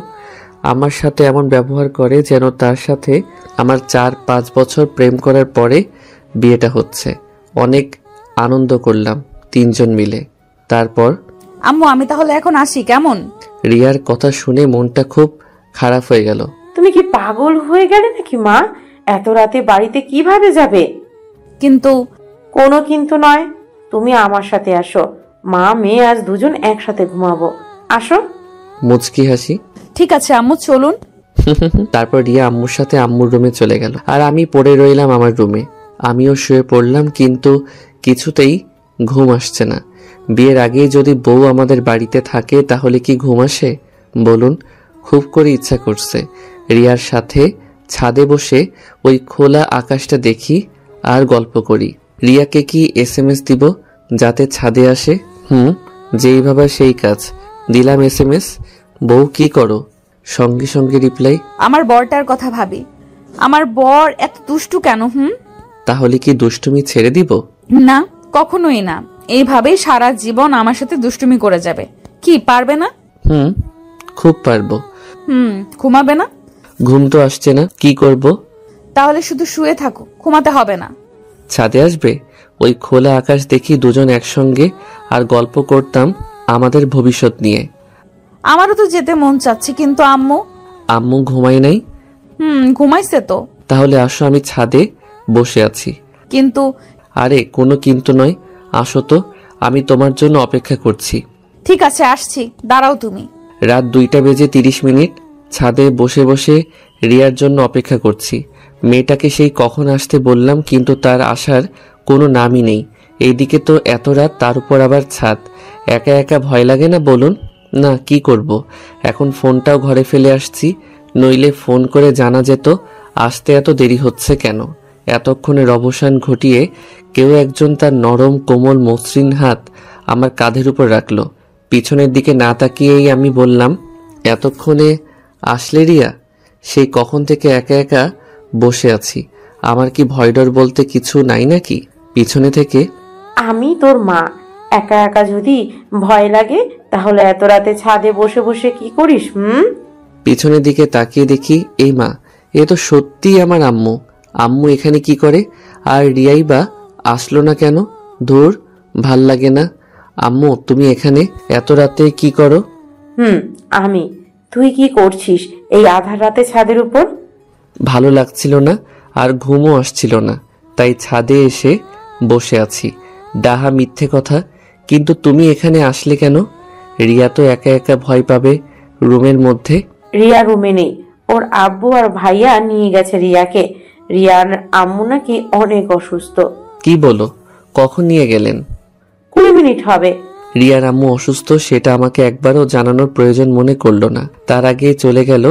আমার সাথে এমন ব্যবহার করে যেন তার সাথে আমার 4-5 বছর প্রেম করার পরে বিয়েটা হচ্ছে। অনেক আনন্দ করলাম তিনজন মিলে। তারপর আম্মু আমি তাহলে এখন আসি, কেমন? রিয়ার কথা শুনে মনটা খুব খারাপ হয়ে গেল। তুমি কি পাগল হয়ে গেলে নাকি মা? এত রাতে বাড়িতে কিভাবে যাবে? কিন্তু কোনো কিন্তু নয়, তুমি আমার সাথে আসো। মা মেয়ে আজ দুজন একসাথে ঘুমাবো, আসো। মুচকি হাসি। ঠিক আছে আম্মু, চলুন। তারপর রিয়া আম্মুর সাথে আম্মুর রুমে চলে গেল, আর আমি পড়ে রইলাম আমার রুমে। আমিও শুয়ে পড়লাম, কিন্তু কিছুতেই ঘুম আসছে না। বিয়ের আগেই যদি বউ আমাদের বাড়িতে থাকে তাহলে কি ঘুম আসে বলুন? খুব করে ইচ্ছা করছে রিয়ার সাথে ছাদে বসে ওই খোলা আকাশটা দেখি আর গল্প করি। রিয়াকে কি SMS দিব যাতে ছাদে আসে? যেই ভাবা সেই কাজ, দিলাম SMS। বউ কি করো? সঙ্গে সঙ্গে রিপ্লাই, আমার বরটার কথা ভাবি। আমার বর এত দুষ্টু কেন? তাহলে কি দুষ্টুমি ছেড়ে দিব? না, কখনোই না। এইভাবেই সারা জীবন আমার সাথে দুষ্টুমি করে যাবে। কি পারবে না? খুব পারবো। ঘুমাবে না? ঘুম তো আসছে না, কি করব? তাহলে শুধু শুয়ে থাকো, ঘুমাতে হবে না। ছাদে আসবে, ওই খোলা আকাশ দেখি দুজন একসঙ্গে আর গল্প করতাম আমাদের ভবিষ্যৎ নিয়ে। আমারও তো যেতে মন চাচ্ছে, কিন্তু আম্মু। আম্মু ঘুমাই নাই? ঘুমাইছে তো। তাহলে আসো, আমি ছাদে বসে আছি। কিন্তু। আরে কোনো কিন্তু নয়, আসো তো, আমি তোমার জন্য অপেক্ষা করছি। ঠিক আছে আসছি, দাঁড়াও তুমি। রাত 2:30 ছাদে বসে বসে রিয়ার জন্য অপেক্ষা করছি। মেয়েটাকে সেই কখন আসতে বললাম, কিন্তু তার আসার কোনো নামই নেই। এইদিকে তো এত রাত, তার উপর আবার ছাদ। একা একা ভয় লাগে না বলুন? না, কি করব, এখন ফোনটাও ঘরে ফেলে আসছি, নইলে ফোন করে জানা যেত আসতে এত দেরি হচ্ছে কেন। এতক্ষণের অবসান ঘটিয়ে কেউ একজন তার নরম কোমল মসৃণ হাত আমার কাঁধের উপর রাখলো। পিছনের দিকে না তাকিয়েই আমি বললাম, এতক্ষণে আসলে রিয়া? সেই কখন থেকে একা একা বসে আছি, আমার কি ভয় ডর বলতে কিছু নাই নাকি? পিছনে থেকে, আমি তোর মা, একা একা যদি ভয় লাগে তাহলে এত রাতে ছাদে বসে বসে কি করিস? পিছনের দিকে তাকিয়ে দেখি এই মা, এ তো সত্যিই আমার আম্মু। আম্মু এখানে কি করে? আর রিয়াই বা আসলো না কেন? ধুর, ভাল লাগে না। আম্মু তুমি এখানে এত রাতে কি করো? আমি। তুই কি করছিস এই আধার রাতে ছাদের উপর? ভালো লাগছিল না আর ঘুমও আসছিল না, তাই ছাদে এসে বসে আছি। ডাহা মিথ্যে কথা। কিন্তু তুমি এখানে আসলে কেন? রিয়া তো একা একা ভয় পাবে রুমের মধ্যে। রিয়া রুমে নেই, ওর আব্বু আর ভাইয়া নিয়ে গেছে রিয়াকে। রিয়ার আম্মু নাকি অনেক অসুস্থ। কি বলো? কখন নিয়ে গেলেন? 20 মিনিট হবে। রিয়ার আম্মু অসুস্থ সেটা আমাকে একবারও জানানোর প্রয়োজন মনে করলো না, তার আগে চলে গেল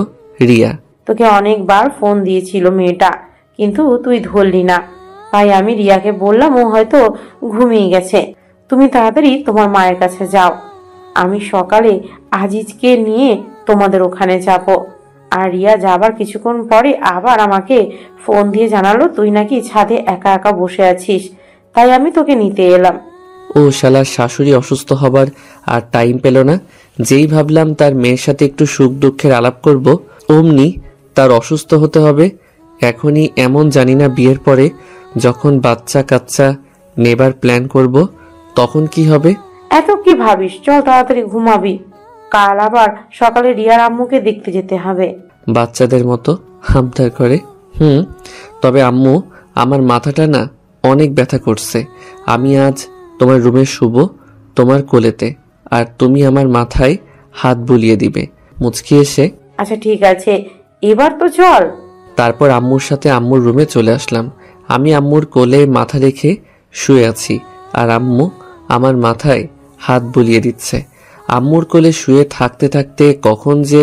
রিয়া। তোকে অনেকবার ফোন দিয়েছিল মেয়েটা, কিন্তু তুই ধরলি না, তাই আমি রিয়াকে বললাম ও হয়তো ঘুমিয়ে গেছে। তুমি তাড়াতাড়ি তোমার মায়ের কাছে যাও, আমি সকালে আজিজকে নিয়ে তোমাদের ওখানে যাব। আর রিয়া যাবার কিছুক্ষণ পরে আবার আমাকে ফোন দিয়ে জানালো তুই নাকি ছাদে একা একা বসে আছিস, তাই আমি তোকে নিতে এলাম। ও শালার শাশুড়ি অসুস্থ হবার আর টাইম পেল না। যেই ভাবলাম তার মেয়ের সাথে একটু সুখ দুঃখের আলাপ করব, অমনি তার অসুস্থ হতে হবে। এখনই এমন জানি না বিয়ের পরে যখন বাচ্চা কাচ্চা নেবার প্ল্যান করব তখন কি হবে। এত কি ভাবিস, চল তাড়াতাড়ি ঘুমাবি, কাল আবার সকালে রিয়ার আম্মুকে দেখতে যেতে হবে। বাচ্চাদের মতো হামদার করে তবে আম্মু, আমার মাথাটা না অনেক ব্যথা করছে। আমি আজ তোমার রুমে শুব তোমার কোলেতে, আর তুমি আমার মাথায় হাত বুলিয়ে দিবে মুচকি এসে। আচ্ছা ঠিক আছে, এবার তো চল। তারপর আম্মুর সাথে আম্মুর রুমে চলে আসলাম। আমি আম্মুর কোলে মাথা রেখে শুয়ে আছি, আর আম্মু আমার মাথায় হাত বুলিয়ে দিচ্ছে। আম্মুর কোলে শুয়ে থাকতে থাকতে কখন যে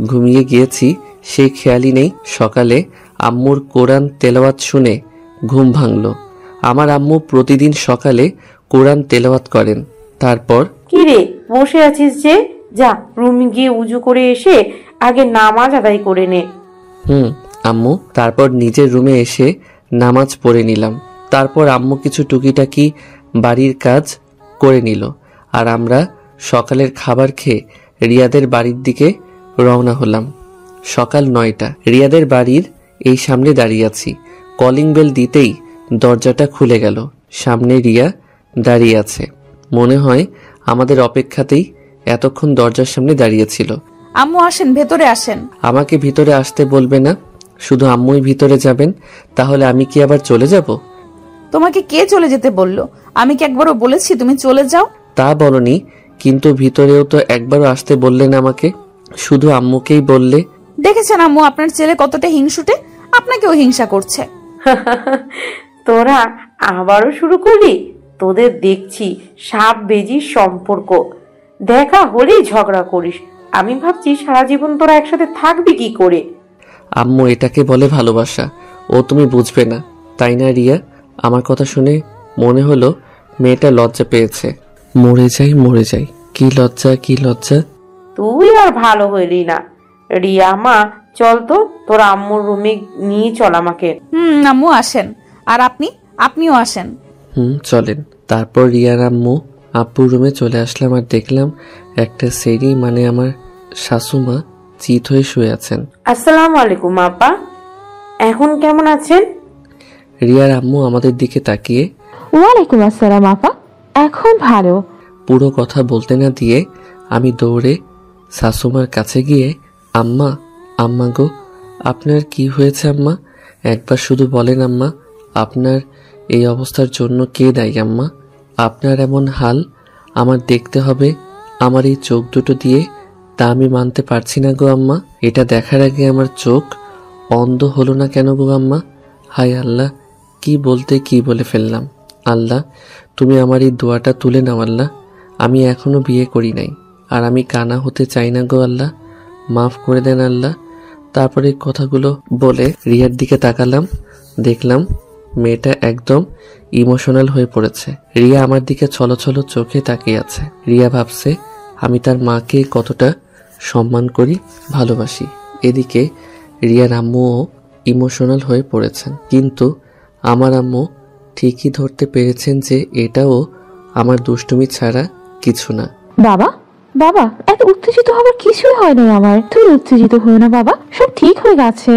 ঘুমিয়ে গিয়েছি সেই খেয়ালই নেই। সকালে আম্মুর কোরআন তেলাওয়াত শুনে ঘুম ভাঙল। আমার আম্মু প্রতিদিন সকালে কোরআন তেলাওয়াত করেন। তারপর কি রে, বসে আছিস যে? যা রুমে গিয়ে উজু করে এসে আগে নামাজ আদায় করে নে। আম্মু। তারপর নিজের রুমে এসে নামাজ পড়ে নিলাম। তারপর আম্মু কিছু টুকিটাকি বাড়ির কাজ করে নিল, আর আমরা সকালের খাবার খেয়ে রিয়াদের বাড়ির দিকে রওনা হলাম। সকাল 9টা। রিয়াদের বাড়ির এই সামনে দাঁড়িয়ে আছি। কলিং বেল দিতেই দরজাটা খুলে গেল। সামনে রিয়া দাঁড়িয়ে আছে। মনে হয় আমাদের অপেক্ষাতেই এতক্ষণ দরজার সামনে দাঁড়িয়েছিল। আম্মু আসেন, ভেতরে আসেন। আমাকে ভিতরে আসতে বলবে না, শুধু আম্মুই ভিতরে যাবেন? তাহলে আমি কি আবার চলে যাব? তোমাকে কে চলে যেতে বললো? আমি কি একবারও বলেছি তুমি চলে যাও? তা বলনি, কিন্তু ভিতরেও তো একবারও আসতে বললেন আমাকে, শুধু আম্মুকেই বললে। দেখেছেন আম্মু, আপনার ছেলে কতটা হিংসুটে, আপনাকেও হিংসা করছে। তোরা আবারও শুরু করলি? তোদের দেখছি সাপ বেজির সম্পর্ক, দেখা হলেই ঝগড়া করিস। আমি ভাবছি সারা জীবন তোরা একসাথে থাকবি কি করে। আম্মু, এটাকে বলে ভালোবাসা। ও তুমি বুঝবে না, তাই না রিয়া? আমার কথা শুনে মনে হলো মেয়েটা লজ্জা পেয়েছে। মরে যাই মরে যাই, কি লজ্জা কি লজ্জা। তুই আর ভালো হইলি না। রিয়া মা, চল তো, তোর আম্মুর রুমে নিয়ে চল আমাকে। আম্মু আসেন, আর আপনিও আসেন। চলেন। তারপর রিয়ার আম্মু আপুর রুমে চলে আসলাম, আর দেখলাম একটা সেরি মানে আমার শাশুমা চিত হয়ে শুয়ে আছেন। আসসালামু আলাইকুম আপা, এখন কেমন আছেন? রিয়ার আম্মু আমাদের দিকে তাকিয়ে, ওয়ালাইকুম আসসালাম আপা, এখন ভালো। পুরো কথা বলতে না দিয়ে আমি দৌড়ে শাশুমার কাছে গিয়ে, আম্মা গো, আপনার কি হয়েছে আম্মা? একবার শুধু বলেন আম্মা, আপনার এই অবস্থার জন্য কে দায়ী আম্মা? আপনার এমন হাল আমার দেখতে হবে আমার এই চোখ দুটো দিয়ে, তা আমি মানতে পারছি না গো আম্মা। এটা দেখার আগে আমার চোখ অন্ধ হলো না কেন গো আম্মা? হায় আল্লাহ, কি বলতে কি বলে ফেললাম। আল্লাহ, তুমি আমার এই দোয়াটা তুলে নাও আল্লাহ। আমি এখনো বিয়ে করি নাই, আর আমি কানা হতে চাই না গো আল্লাহ, মাফ করে দেন আল্লাহ। তারপরে কথাগুলো বলে রিয়ার দিকে তাকালাম, দেখলাম মেয়েটা একদম ইমোশনাল হয়ে পড়েছে। রিয়া আমার দিকে ছলো ছলো চোখে তাকিয়ে আছে। রিয়া ভাবছে আমি তার মাকে কতটা সম্মান করি, ভালোবাসি। এদিকে রিয়ার আম্মুও ইমোশনাল হয়ে পড়েছেন, কিন্তু আমার আম্মু ঠিকই ধরতে পেরেছেন যে এটাও আমার দুষ্টুমি ছাড়া কিছু না। বাবা বাবা, এত উত্তেজিত হবার কিছুই হয় না আমার। তুমি উত্তেজিত হও না বাবা, সব ঠিক হয়ে গেছে।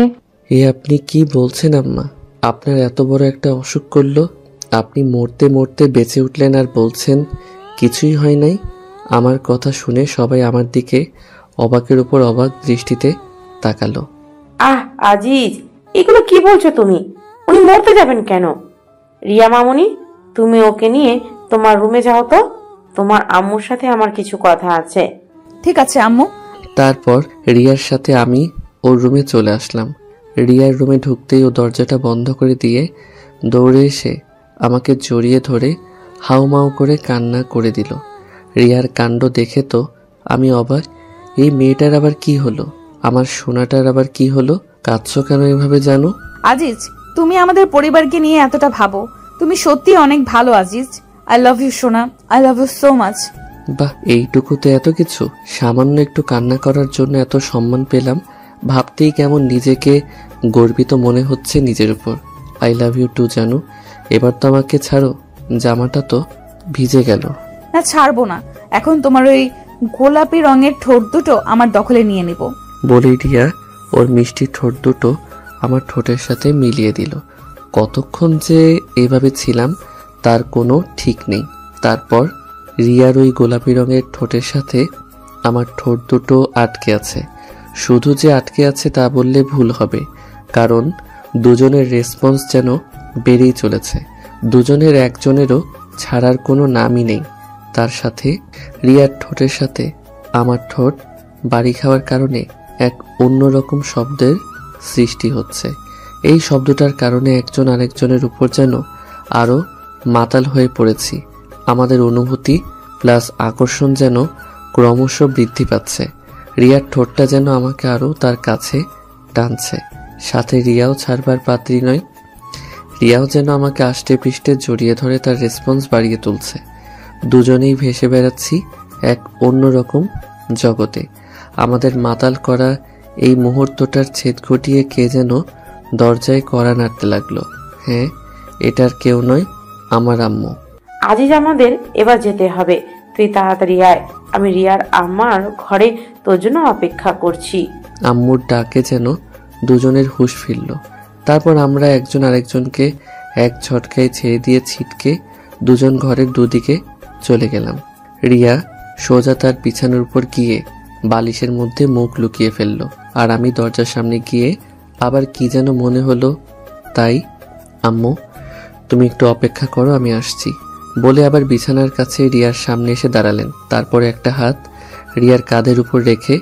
আপনি কি বলছেন আম্মা? আপনার এত বড় একটা অসুখ করলো, আপনি মরতে মরতে বেঁচে উঠলেন, আর বলছেন কিছুই হয় নাই। আমার কথা শুনে সবাই আমার দিকে অবাকের উপর অবাক দৃষ্টিতে তাকালো। আজিজ, এগুলো কি বলছো তুমি? উনি মরতে যাবেন কেন? রিয়া মামুনি, তুমি ওকে নিয়ে তোমার রুমে যাও তো, তোমার আম্মুর সাথে আমার কিছু কথা আছে। ঠিক আছে আম্মু। তারপর রিয়ার সাথে আমি ওর রুমে চলে আসলাম। রিয়ার রুমে ঢুকতেই ও দরজাটা বন্ধ করে দিয়ে দৌড়ে এসে আমাকে জড়িয়ে ধরে হাউমাউ করে কান্না করে দিল। রিয়ার কাণ্ড দেখে তো আমি অবাক। এই মেয়েটার আবার কি হলো? আমার সোনাটার আবার কি হলো? কাঁদছো কেন এভাবে জানো? আজিজ, তুমি আমাদের পরিবারকে নিয়ে এতটা ভাবো, তুমি সত্যি অনেক ভালো আজিজ। আই লাভ ইউ সোনা, I love you so much. বাহ, এইটুকুতে এত কিছু? সামান্য একটু কান্না করার জন্য এত সম্মান পেলাম, ভাবতেই কেমন নিজেকে গর্বিত মনে হচ্ছে নিজের উপর। আই লাভ ইউ টু জানু। এবার তো আমাকে ছাড়ো, জামাটা তো ভিজে গেল। না, ছাড়বো না। এখন তোমার ওই গোলাপি রঙের ঠোঁট দুটো আমার দখলে নিয়ে নিব। বলি রিয়া ওর মিষ্টি ঠোঁট দুটো আমার ঠোঁটের সাথে মিলিয়ে দিল। কতক্ষণ যে এভাবে ছিলাম তার কোনো ঠিক নেই। তারপর রিয়ার ওই গোলাপি রঙের ঠোঁটের সাথে আমার ঠোঁট দুটো আটকে আছে। শুধু যে আটকে আছে তা বললে ভুল হবে, কারণ দুজনের রেসপন্স যেন বেড়েই চলেছে। দুজনের একজনেরও ছাড়ার কোনো নামই নেই। তার সাথে রিয়ার ঠোঁটের সাথে আমার ঠোঁট বাড়ি খাওয়ার কারণে এক অন্যরকম শব্দের সৃষ্টি হচ্ছে। এই শব্দটার কারণে একজন আরেকজনের উপর যেন আরও মাতাল হয়ে পড়েছি। আমাদের অনুভূতি প্লাস আকর্ষণ যেন ক্রমশ বৃদ্ধি পাচ্ছে। রিয়ার ঠোঁটটা যেন আমাকে আরও তার কাছে টানছে। সাথে রিয়াও ছাড়বার পাত্রী নয়। রিয়াও যেন আমাকে আষ্টে পৃষ্ঠে জড়িয়ে ধরে তার রেসপন্স বাড়িয়ে তুলছে। দুজনেই ভেসে বেড়াচ্ছি এক অন্যরকম জগতে। আমাদের মাতাল করা এই মুহূর্তটার ছেদ ঘটিয়ে কে যেন দরজায় কড়া নাড়তে লাগলো। হ্যাঁ, এটার কেউ নয়, আমার আম্মু। আজিজ, আমাদের এবার যেতে হবে। তুই তাড়াতাড়ি আয়, আমি রিয়ার আমার ঘরে তোর জন্য অপেক্ষা করছি। আম্মুর ডাকে যেন দুজনের হুঁশ ফিরল। তারপর আমরা একজন আরেকজনকে এক ঝটকায় ছেড়ে দিয়ে ছিটকে দুজন ঘরের দুদিকে চলে গেলাম। রিয়া সোজা তার বিছানার উপর গিয়ে বালিশের মধ্যে মুখ লুকিয়ে ফেলল, আর আমি দরজার সামনে গিয়ে আবার কি যেন মনে হলো তাই, আম্মু তুমি একটু অপেক্ষা করো, আমি আসছি বলে আবার বিছানার কাছে রিয়ার সামনে এসে দাঁড়ালেন। তারপর একটা হাত রিয়ার কাঁধের উপর রেখে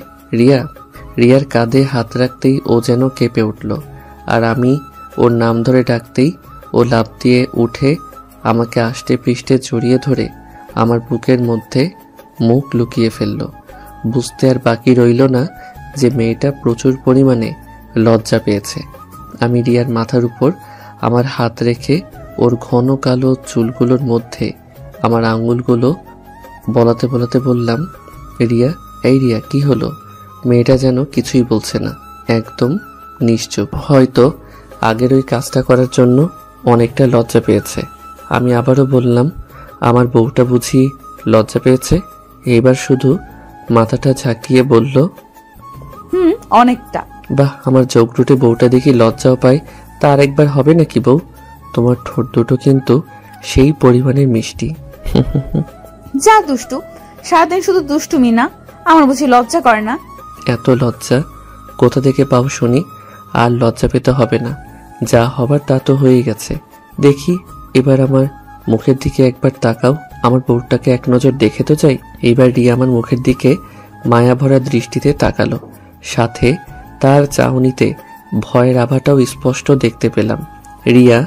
রিয়ার কাঁধে হাত রাখতেই ও যেন কেঁপে উঠল, আর আমি ওর নাম ধরে ডাকতেই ও লাফ দিয়ে উঠে আমাকে আষ্টে পৃষ্ঠে জড়িয়ে ধরে আমার বুকের মধ্যে মুখ লুকিয়ে ফেলল। বুঝতে আর বাকি রইল না যে মেয়েটা প্রচুর পরিমাণে লজ্জা পেয়েছে। আমি রিয়ার মাথার উপর আমার হাত রেখে ওর ঘন কালো চুলগুলোর মধ্যে আমার আঙুলগুলো বলাতে বলাতে বললাম, রিয়া, এই রিয়া, কি হলো? মেয়েটা যেন কিছুই বলছে না, একদম নিশ্চুপ। হয়তো আগের ওই কাজটা করার জন্য অনেকটা লজ্জা পেয়েছে। আমি আবারও বললাম, আমার বউটা বুঝি লজ্জা পেয়েছে? এইবার শুধু মাথাটা ঝাঁকিয়ে বলল, অনেকটা। বাহ, আমার চোখ দুটে বউটা দেখি লজ্জাও পায়। তা আরেকবার হবে নাকি বউ? তোমার ঠোঁট দুটো কিন্তু সেই পরিমাণে মিষ্টি। যা দুষ্টু, সারাদিন শুধু দুষ্টুমি না, আমার বুঝি লজ্জা করে না? এত লজ্জা কোথা থেকে পাও শুনি? আর লজ্জা পেতে হবে না, যা হবার তা তো হয়ে গেছে। দেখি এবার আমার মুখের দিকে একবার তাকাও, আমার বউটাকে এক নজর দেখে তো যাই। এইবার রিয়া আমার মুখের দিকে মায়া ভরা দৃষ্টিতে তাকালো, সাথে তার চাহনিতে ভয়ের আভাটাও স্পষ্ট দেখতে পেলাম। রিয়া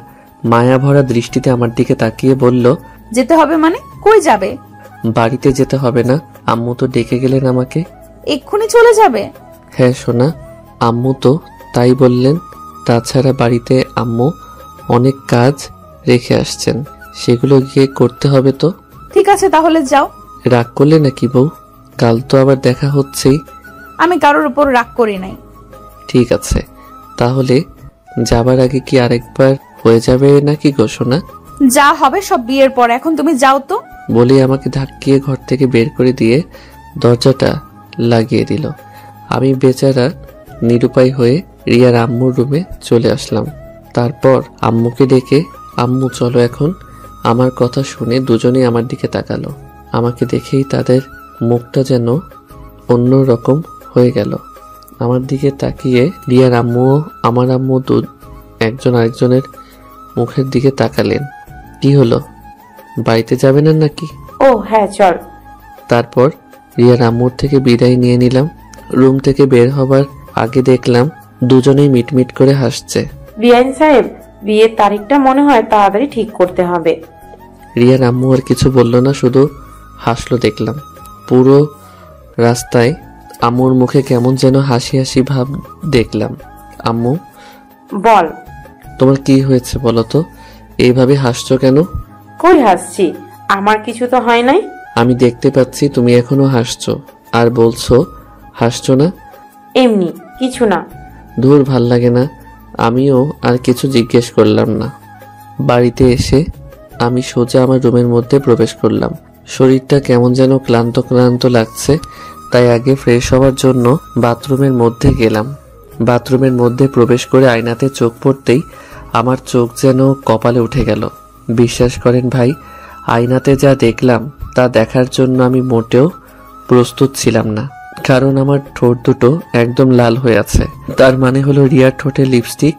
মায়া ভরা দৃষ্টিতে আমার দিকে তাকিয়ে বলল, যেতে হবে মানে? কই যাবে? বাড়িতে যেতে হবে না, আম্মু তো ডেকে গেলেন আমাকে। এক্ষুনি চলে যাবে? হ্যাঁ সোনা, আম্মু তো তাই বললেন। তাছাড়া বাড়িতে আম্মু অনেক কাজ রেখে আসছেন, সেগুলো গিয়ে করতে হবে তো। ঠিক আছে, তাহলে যাও। রাগ করলে নাকি বউ? কাল তো আবার দেখা হচ্ছেই। আমি কারোর উপর রাগ করি নাই। ঠিক আছে, তাহলে যাবার আগে কি আরেকবার হয়ে যাবে নাকি গো সোনা? যা হবে সব বিয়ের পর, এখন তুমি যাও তো। বলে আমাকে ধাক্কিয়ে ঘর থেকে বের করে দিয়ে দরজাটা লাগিয়ে দিল। আমি বেচারা নিরুপায় হয়ে রিয়ার আম্মুর রুমে চলে আসলাম। তারপর আম্মুকে ডেকে, আম্মু চলো এখন। আমার কথা শুনে দুজনেই আমার দিকে তাকালো। আমাকে দেখেই তাদের মুখটা যেন অন্য রকম হয়ে গেল। আমার দিকে তাকিয়ে রিয়ার আম্মুও আমার আম্মু একজন আরেকজনের মুখের দিকে তাকালেন। কি হলো, বাড়িতে যাবেন না নাকি? ও হ্যাঁ, চল। তারপর রিয়ার আম্মুর থেকে বিদায় নিয়ে নিলাম। রুম থেকে বের হবার আগে দেখলাম দুজনেই মিটমিট করে হাসছে। বিআইন সাহেব, বিয়ের তারিখটা মনে হয় তাড়াতাড়ি ঠিক করতে হবে। রিয়ার আম্মু আর কিছু বলল না, শুধু হাসলো দেখলাম। পুরো রাস্তায় আম্মুর মুখে কেমন যেন হাসি হাসি ভাব দেখলাম। আম্মু, বল। তোমার কি হয়েছে বলো তো? এইভাবে হাসছো কেন? কই হাসছি? আমার কিছু তো হয় নাই। আমি দেখতে পাচ্ছি তুমি এখনো হাসছো, আর বলছো হাসছো না। এমনি কিছু না। ধুর, ভাল লাগে না। আমিও আর কিছু জিজ্ঞেস করলাম না। বাড়িতে এসে আমি সোজা আমার রুমের মধ্যে প্রবেশ করলাম। শরীরটা কেমন যেন ক্লান্ত ক্লান্ত লাগছে, তাই আগে ফ্রেশ হওয়ার জন্য বাথরুমের মধ্যে গেলাম। বাথরুমের মধ্যে প্রবেশ করে আয়নাতে চোখ পড়তেই আমার চোখ যেন কপালে উঠে গেল। বিশ্বাস করেন ভাই, আয়নাতে যা দেখলাম তা দেখার জন্য আমি মোটেও প্রস্তুত ছিলাম না। কারণ আমার ঠোঁট দুটো একদম লাল হয়ে আছে। তার মানে হলো রিয়ার ঠোঁটে লিপস্টিক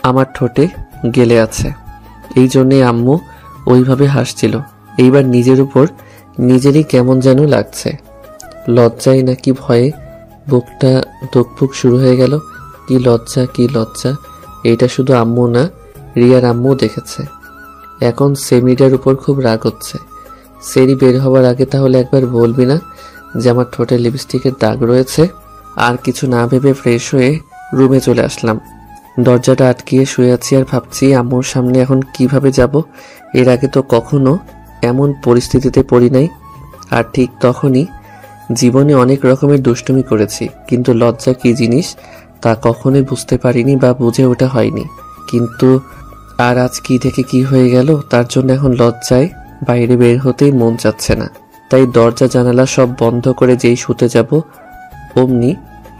আমার ঠোঁটে গেলে আছে। এই জন্যে আম্মু ওইভাবে হাসছিল। এইবার নিজের উপর নিজেরই কেমন যেন লাগছে। লজ্জায় নাকি ভয়ে বুকটা ধুকপুক শুরু হয়ে গেল। কি লজ্জা, কি লজ্জা! এইটা শুধু আম্মু না, রিয়ার আম্মু দেখেছে। এখন সেমিটার উপর খুব রাগ হচ্ছে। সেরি বের হওয়ার আগে তাহলে একবার বলবি না যে আমার ঠোঁটে লিপস্টিকের দাগ রয়েছে? আর কিছু না ভেবে ফ্রেশ হয়ে রুমে চলে আসলাম। দরজাটা আটকিয়ে শুয়ে আছি আর ভাবছি আম্মুর সামনে এখন কিভাবে যাব। এর আগে তো কখনো এমন পরিস্থিতিতে পড়ি নাই। আর ঠিক তখনই জীবনে অনেক রকমের দুষ্টুমি করেছি, কিন্তু লজ্জা কি জিনিস তা কখনোই বুঝতে পারিনি বা বুঝে ওঠা হয়নি। কিন্তু আর আজ কি থেকে কি হয়ে গেল, তার জন্য এখন লজ্জায় বাইরে বের হতেই মন চাচ্ছে না। তাই দরজা জানালা সব বন্ধ করে যেই শুতে যাব অমনি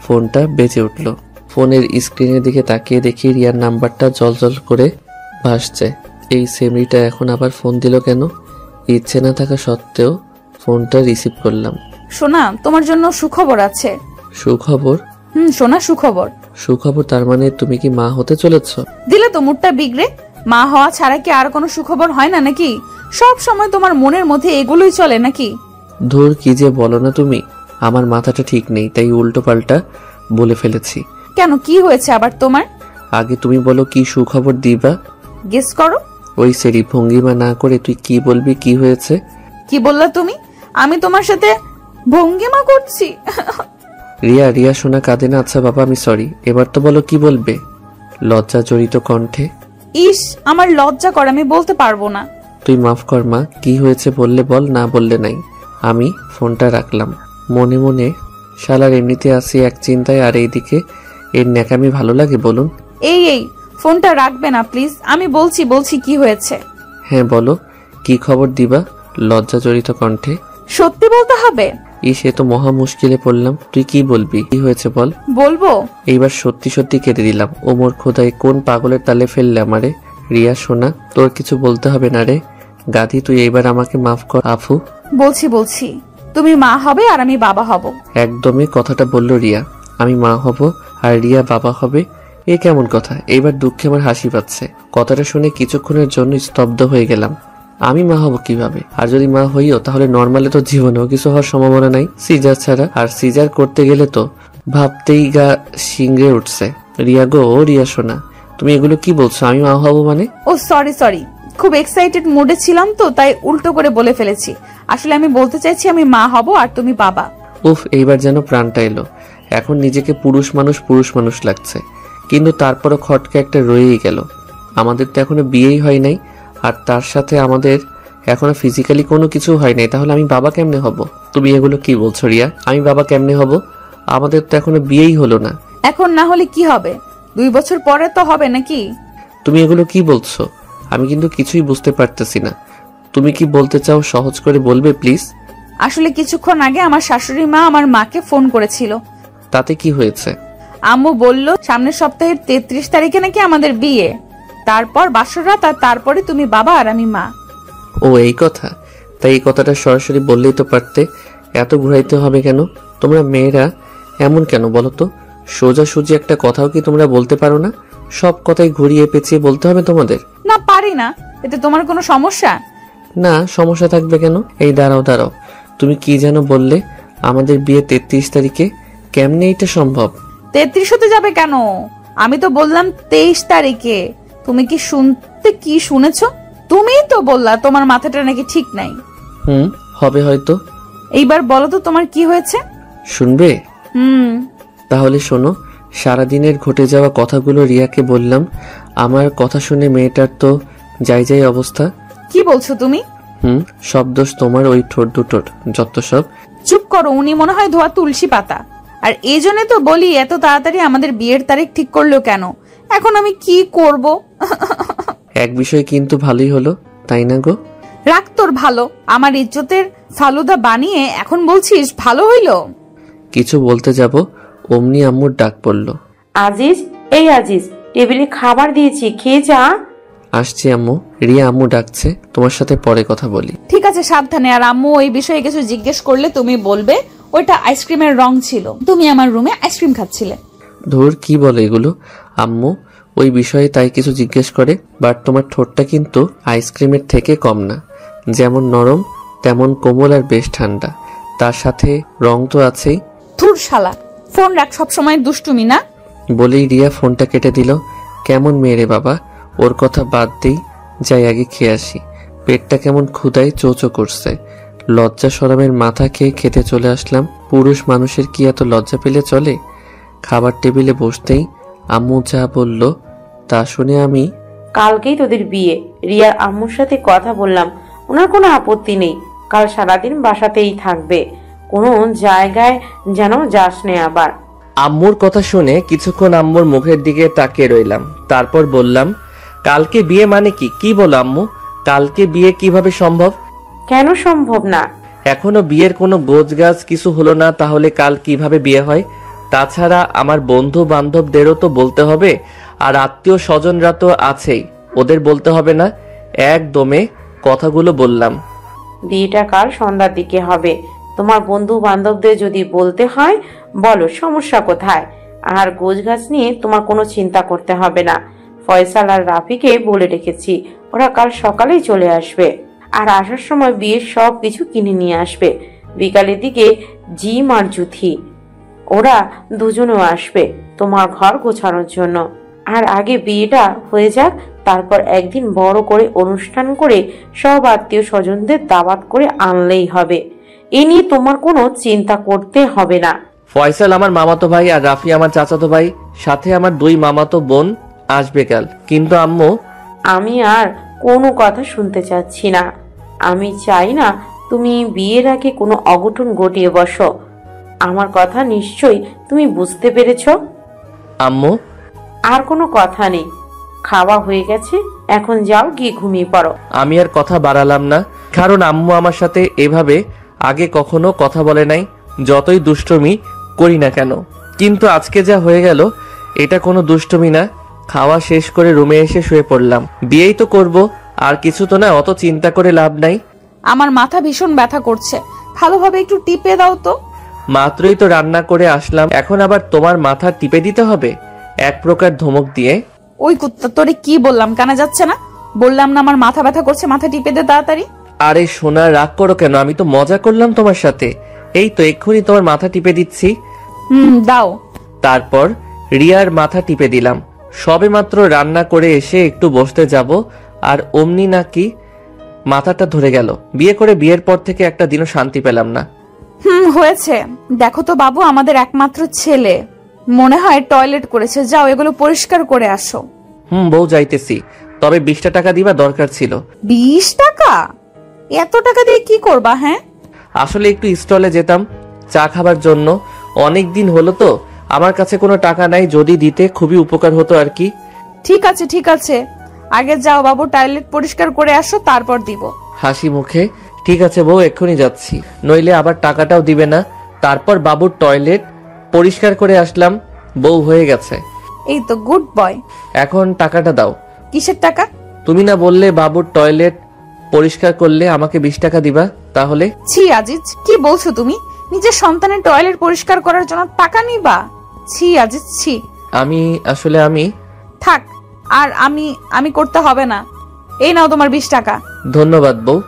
ফোনটা বেজে উঠল। ফোনের স্ক্রিনের দিকে তাকিয়ে দেখি রিয়ার নাম্বারটা জলজল করে ভাসছে। এই সেমরিটা এখন আবার ফোন দিল কেন? ইচ্ছে না থাকা সত্ত্বেও ফোনটা রিসিভ করলাম। সোনা, তোমার জন্য সুখবর আছে। সুখবর? সোনা, সুখবর। সুখবর? তার মানে তুমি কি মা হতে চলেছ? দিলে তো মুডটা বিগড়ে। মা হওয়া ছাড়া কি আর কোনো সুখবর হয় না নাকি? সব সময় তোমার মনের মধ্যে এগুলোই চলে নাকি? ধুর, কি যে বলো না তুমি। আমার মাথাটা ঠিক নেই, তাই উল্টো পাল্টা বলে ফেলেছি। কেন, কি হয়েছে আবার তোমার? আগে তুমি বলো কি সুখবর দিবা। গেস করো। ওই সেরি ভঙ্গিমা না করে তুই কি বলবি? কি হয়েছে? কি বললা তুমি? আমি তোমার সাথে ভঙ্গিমা করছি? রিয়া, রিয়া শোনা কাঁদে না। আচ্ছা বাবা, আমি সরি। এবার তো বলো কি বলবে। লজ্জা জড়িত কণ্ঠে। ইস, আমার লজ্জা করে, আমি বলতে পারবো না। তুই মাফ কর মা, কি হয়েছে বললে বল, না বললে নাই। আমি ফোনটা রাখলাম। মনে মনে শালার এমনিতে আসি এক চিন্তায়, আর এইদিকে এর ন্যাকামি ভালো লাগে বলুন। এই ফোনটা রাখবে না প্লিজ, আমি বলছি কি হয়েছে। হ্যাঁ বলো, কি খবর দিবা? লজ্জা জড়িত কণ্ঠে। সত্যি বলতে হবে? সে তো মহা মুশকিলে পড়লাম। তুই কি বলবি, কি হয়েছে বল। বলবো? এইবার সত্যি সত্যি কেঁদে দিলাম। ও মোর খোদাই, কোন পাগলের তালে ফেললে আমারে। রিয়া শোনা, তোর কিছু বলতে হবে না রে। গাধি, তুই এইবার আমাকে মাফ কর। আফু, বলছি তুমি মা হবে আর আমি বাবা হব। একদমই কথাটা বলল রিয়া। আমি মা হব আর রিয়া বাবা হবে? এ কেমন কথা? এইবার দুঃখে আমার হাসি পাচ্ছে। কথাটা শুনে কিছুক্ষণের জন্য স্তব্ধ হয়ে গেলাম। আমি মা হব কিভাবে? আর যদি মা হইও তাহলে নর্মালে তো জীবনেও কিছু হওয়ার সম্ভাবনা নাই, সিজার ছাড়া। আর সিজার করতে গেলে তো ভাবতেই গা শিংড়ে উঠছে। রিয়া গো, ও রিয়া শোনা, তুমি এগুলো কি বলছো? আমি মা হব মানে? ও সরি, খুব এক্সাইটেড মুডে ছিলাম তো, তাই উল্টো করে বলে ফেলেছি। আসলে আমি বলতে চাইছি আমি মা হব আর তুমি বাবা। উফ, এইবার যেন প্রাণটা এলো। এখন নিজেকে পুরুষ মানুষ লাগছে, কিন্তু তারপরও খটকা একটা রয়েই গেল। আমাদের তো এখনো বিয়েই হয় নাই, আর তার সাথে আমাদের এখনো ফিজিক্যালি কোনো কিছু হয় নাই। তাহলে আমি বাবা কেমনে হব? তুমি এগুলো কি বলছো রিয়া? আমি বাবা কেমনে হব? আমাদের তো এখনো বিয়েই হলো না। এখন না হলে কি হবে? 2 বছর পরে তো হবে নাকি? তুমি এগুলো কি বলছো? আমি কিন্তু কিছুই বুঝতে পারতেছি না। তুমি কি বলতে চাও সহজ করে বলবে প্লিজ? আসলে কিছুক্ষণ আগে আমার শাশুড়ি মা আমার মাকে ফোন করেছিল। তাতে কি হয়েছে? আম্মু বলল সামনের সপ্তাহের 33 তারিখে নাকি আমাদের বিয়ে, তারপর বাসরাত, আর তারপরে তুমি বাবা আর আমি মা। ও এই কথা? তাই এই কথাটা সরাসরি বললেই তো পারতে। এত ঘুরাইতে হবে কেন? তোমরা মেয়েরা এমন কেন বলো তো? সোজাসুজি একটা কথাও কি তোমরা বলতে পারো না? সব কথাই ঘুরিয়ে পেঁচিয়ে বলতে হবে তোমাদের? না, পারি না। এতে তোমার কোনো সমস্যা? না, সমস্যা থাকবে কেন? এই দাঁড়াও, তুমি কি যেন বললে আমাদের বিয়ে 33 তারিখে? কেমনে এটা সম্ভব? 33 হতে যাবে কেন? আমি তো বললাম 23 তারিখে। তুমি কি শুনেছো? তুমিই তো বললা তোমার মাথাটা নাকি ঠিক নাই। হবে হয়তো। এইবার বলো তো তোমার কি হয়েছে? শুনবে? তাহলে শোনো। সারাদিনের ঘটে যাওয়া কথাগুলো রিয়াকে বললাম। আমার কথা শুনে মেয়েটার তো যাই অবস্থা। কি বলছো তুমি? সব দোষ তোমার, ওই ঠোঁট দুটোর যত সব। চুপ করো, উনি মনে হয় ধোয়া তুলসী পাতা। আর এই জন্য তো বলি এত তাড়াতাড়ি আমাদের বিয়ের তারিখ ঠিক করলো কেন? এখন আমি কি করব? এক বিষয় কিন্তু ভালোই হলো, তাই না গো? রাখ তোর ভালো। আমার ইজ্জতের ফালুদা বানিয়ে এখন বলছিস ভালো হইলো? কিছু বলতে যাব অমনি আম্মুর ডাক পড়ল। আজিজ, এই আজিজ, টেবিলে খাবার দিয়েছি, খেয়ে যা। আসছি আম্মু। রিয়া আম্মু ডাকছে, তোমার সাথে পরে কথা বলি। ঠিক আছে, সাবধানে। আর আম্মু ওই বিষয়ে কিছু জিজ্ঞেস করলে তুমি বলবে ওইটা আইসক্রিমের রং ছিল, তুমি আমার রুমে আইসক্রিম খাচ্ছিলে। ধুর, কি বলে এগুলো? আম্মু ওই বিষয়ে তাই কিছু জিজ্ঞেস করে। বাট তোমার ঠোঁটটা কিন্তু আইসক্রিমের থেকে কম না, যেমন নরম তেমন কোমল আর বেশ ঠান্ডা, তার সাথে রং তো আছেই। ধুর শালা, ফোন রাখ, সবসময় দুষ্টুমি না। বলেই রিয়া ফোনটা কেটে দিল। কেমন মেয়ে রে বাবা, ওর কথা বাদ দেই, যাই আগে খেয়ে আসি। পেটটা কেমন ক্ষুধায় চোচো করছে। লজ্জা শরমের মাথা খেয়ে খেতে চলে আসলাম। পুরুষ মানুষের কি এত লজ্জা পেলে চলে? খাবার টেবিলে বসতেই আম্মু যা বলল তা শুনে আমি কালকেই তোদের বিয়ে, রিয়ার আম্মুর সাথে কথা বললাম, ওনার কোনো আপত্তি নেই। কাল সারাদিন বাসাতেই থাকবে, কোনো জায়গায় যেন যাস নে আবার। আম্মুর কথা শুনে কিছুক্ষণ আম্মুর মুখের দিকে তাকিয়ে রইলাম। তারপর বললাম, কালকে বিয়ে মানে কি? কি বলো আম্মু, কালকে বিয়ে কিভাবে সম্ভব? কেন সম্ভব না? এখনো বিয়ের কোনো গোছগাছ কিছু হলো না, তাহলে কাল কিভাবে বিয়ে হয়? তাছাড়া আমার বন্ধু বান্ধবদেরও তো বলতে হবে, আর আত্মীয় স্বজনরা তো আছেই, ওদের বলতে হবে না? একদমে কথাগুলো বললাম। বিয়েটা কাল সন্ধ্যার দিকে হবে। তোমার বন্ধু বান্ধবদের যদি বলতে হয় বলো, সমস্যা কোথায়? আর গোছগাছ নিয়ে তোমার কোনো চিন্তা করতে হবে না। ফয়সাল আর রাফিকে বলে রেখেছি, ওরা কাল সকালেই চলে আসবে। আর আসার সময় বিয়ের সব কিছু কিনে নিয়ে আসবে। বিকালের দিকে জিম আর জুথি, ওরা দুজনেও আসবে তোমার ঘর গোছানোর জন্য। আর আগে বিয়েটা হয়ে যাক, তারপর একদিন বড় করে অনুষ্ঠান করে সব আত্মীয় স্বজনদের দাওয়াত করে আনলেই হবে। এ নিয়ে তোমার কোনো চিন্তা করতে হবে না। ফয়সাল আমার মামাতো ভাই আর রাফি আমার চাচাতো ভাই, সাথে আমার 2 মামাতো বোন আসবে কাল। কিন্তু আম্মু, আমি আর কোনো কথা শুনতে চাচ্ছি না। আমি চাই না তুমি বিয়ের আগে কোনো অঘটন ঘটিয়ে বসো। আমার কথা নিশ্চয়ই তুমি বুঝতে পেরেছো। আম্মু, আর কোনো কথা নেই, খাওয়া হয়ে গেছে, এখন যাও গিয়ে ঘুমিয়ে পড়ো। আমি আর কথা বাড়ালাম না, কারণ আম্মু আমার সাথে এভাবে আগে কখনো কথা বলে নাই, যতই দুষ্টুমি করি না কেন। কিন্তু আজকে যা হয়ে গেল, এটা কোনো দুষ্টুমি না। খাওয়া শেষ করে রুমে এসে শুয়ে পড়লাম। বিয়েই তো করব, আর কিছু তো না, অত চিন্তা করে লাভ নাই। আমার মাথা ভীষণ ব্যথা করছে, ভালোভাবে একটু টিপে দাও তো। মাত্রই তো রান্না করে আসলাম, এখন আবার তোমার মাথা টিপে দিতে হবে? এক প্রকার ধমক দিয়ে। ওই কুত্তা, তোরে কি বললাম, কানে যাচ্ছে না? বললাম না আমার মাথা ব্যথা করছে, মাথা টিপে দে তাড়াতাড়ি। আরে সোনা, রাগ করো কেন? আমি তো মজা করলাম তোমার সাথে। এই তো এক্ষুনি তোমার মাথা টিপে দিচ্ছি। দাও। তারপর রিয়ার মাথা টিপে দিলাম। সবে মাত্র রান্না করে এসে একটু বসতে যাব, আর অমনি নাকি মাথাটা ধরে গেল। বিয়ে করে বিয়ের পর থেকে একটা দিনও শান্তি পেলাম না। হয়েছে, দেখো তো বাবু, আমাদের একমাত্র ছেলে মনে হয় টয়লেট করেছে, যাও এগুলো পরিষ্কার করে আসো। বউ, যাইতেছি, তবে 20টা টাকা দিবা দরকার ছিল। 20 টাকা? এত টাকা দিয়ে কি করবা? হ্যাঁ, আসলে একটু স্টলে যেতাম চা খাবার জন্য, অনেক দিন হলো তো, আমার কাছে কোনো টাকা নাই, যদি দিতে খুবই উপকার হতো আর কি। ঠিক আছে ঠিক আছে, আগে যাও বাবু, টয়লেট পরিষ্কার করে আসো, তারপর দিব। হাসি মুখে, ঠিক আছে বউ, এক্ষুনি যাচ্ছি, নইলে আবার টাকাটাও দিবে না। তারপর বাবুর টয়লেট পরিষ্কার করে আসলাম, বউ হয়ে গেছে। এই তো গুড বয়। এখন টাকাটা দাও। কিসের টাকা? তুমি না বললে বাবুর টয়লেট পরিষ্কার করলে আমাকে 20 টাকা দিবা? তাহলে? ছি আজিজ, কি বলছো তুমি? নিজের সন্তানের টয়লেট পরিষ্কার করার জন্য টাকা নিবা? ছি আজিজ, ছি। আমি থাক, আর আমি করতে হবে না। এই নাও তোমার 20 টাকা। ধন্যবাদ বউ।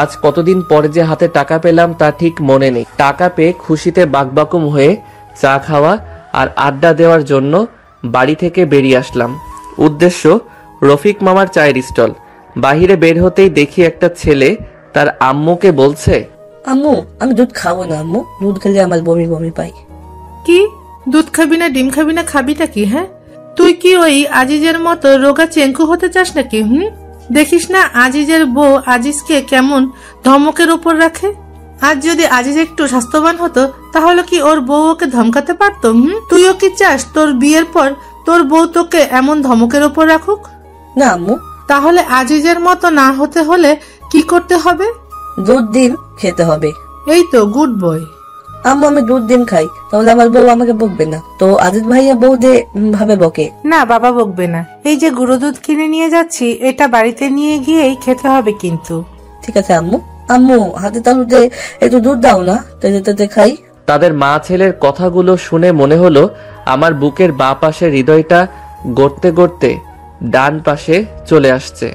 আজ কতদিন পরে যে হাতে টাকা পেলাম তা ঠিক মনে নেই। টাকা পেয়ে খুশিতে বাকবাকুম হয়ে চা খাওয়া আর আড্ডা দেওয়ার জন্য বাড়ি থেকে বেরিয়ে আসলাম। উদ্দেশ্য রফিক মামার চায়ের স্টল। বাহিরে বের হতেই দেখি একটা ছেলে তার আম্মুকে বলছে, আম্মু, আমি দুধ খাবো না আম্মু, দুধ খেলে আমার বমি বমি পাই। কি, দুধ খাবি না, ডিম খাবি না, খাবিটা কি? হ্যাঁ, তুই কি ওই আজিজের মতো রোগা চেঙ্কু হতে চাস নাকি? দেখিস না আজিজের বউ আজিজকে কেমন ধমকের উপর রাখে। আজ যদি আজিজ একটু স্বাস্থ্যবান হতো, তাহলে কি ওর বউ ওকে ধমকাতে পারতো? তুইও কি চাস তোর বিয়ের পর তোর বউ তোকে এমন ধমকের উপর রাখুক? না আম্মু। তাহলে আজিজের মতো না হতে হলে কি করতে হবে? দুধ ডিম খেতে হবে। এই তো গুড বয়। আম্মু, আমি দুধ ডিম খাই, তাহলে আমার বউ আমাকে বকবে না তো? আজিজ ভাইয়া বউ যে ভাবে বকে। না বাবা, বকবে না। এই যে গুঁড়ো দুধ কিনে নিয়ে যাচ্ছি, এটা বাড়িতে নিয়ে গিয়েই খেতে হবে কিন্তু। ঠিক আছে আম্মু। আম্মু, হাতে তালুতে একটু দুধ দাও না, তেতে খাই। তাদের মা ছেলের কথাগুলো শুনে মনে হলো আমার বুকের বাঁ পাশের হৃদয়টা গড়তে গড়তে ডান পাশে চলে আসছে।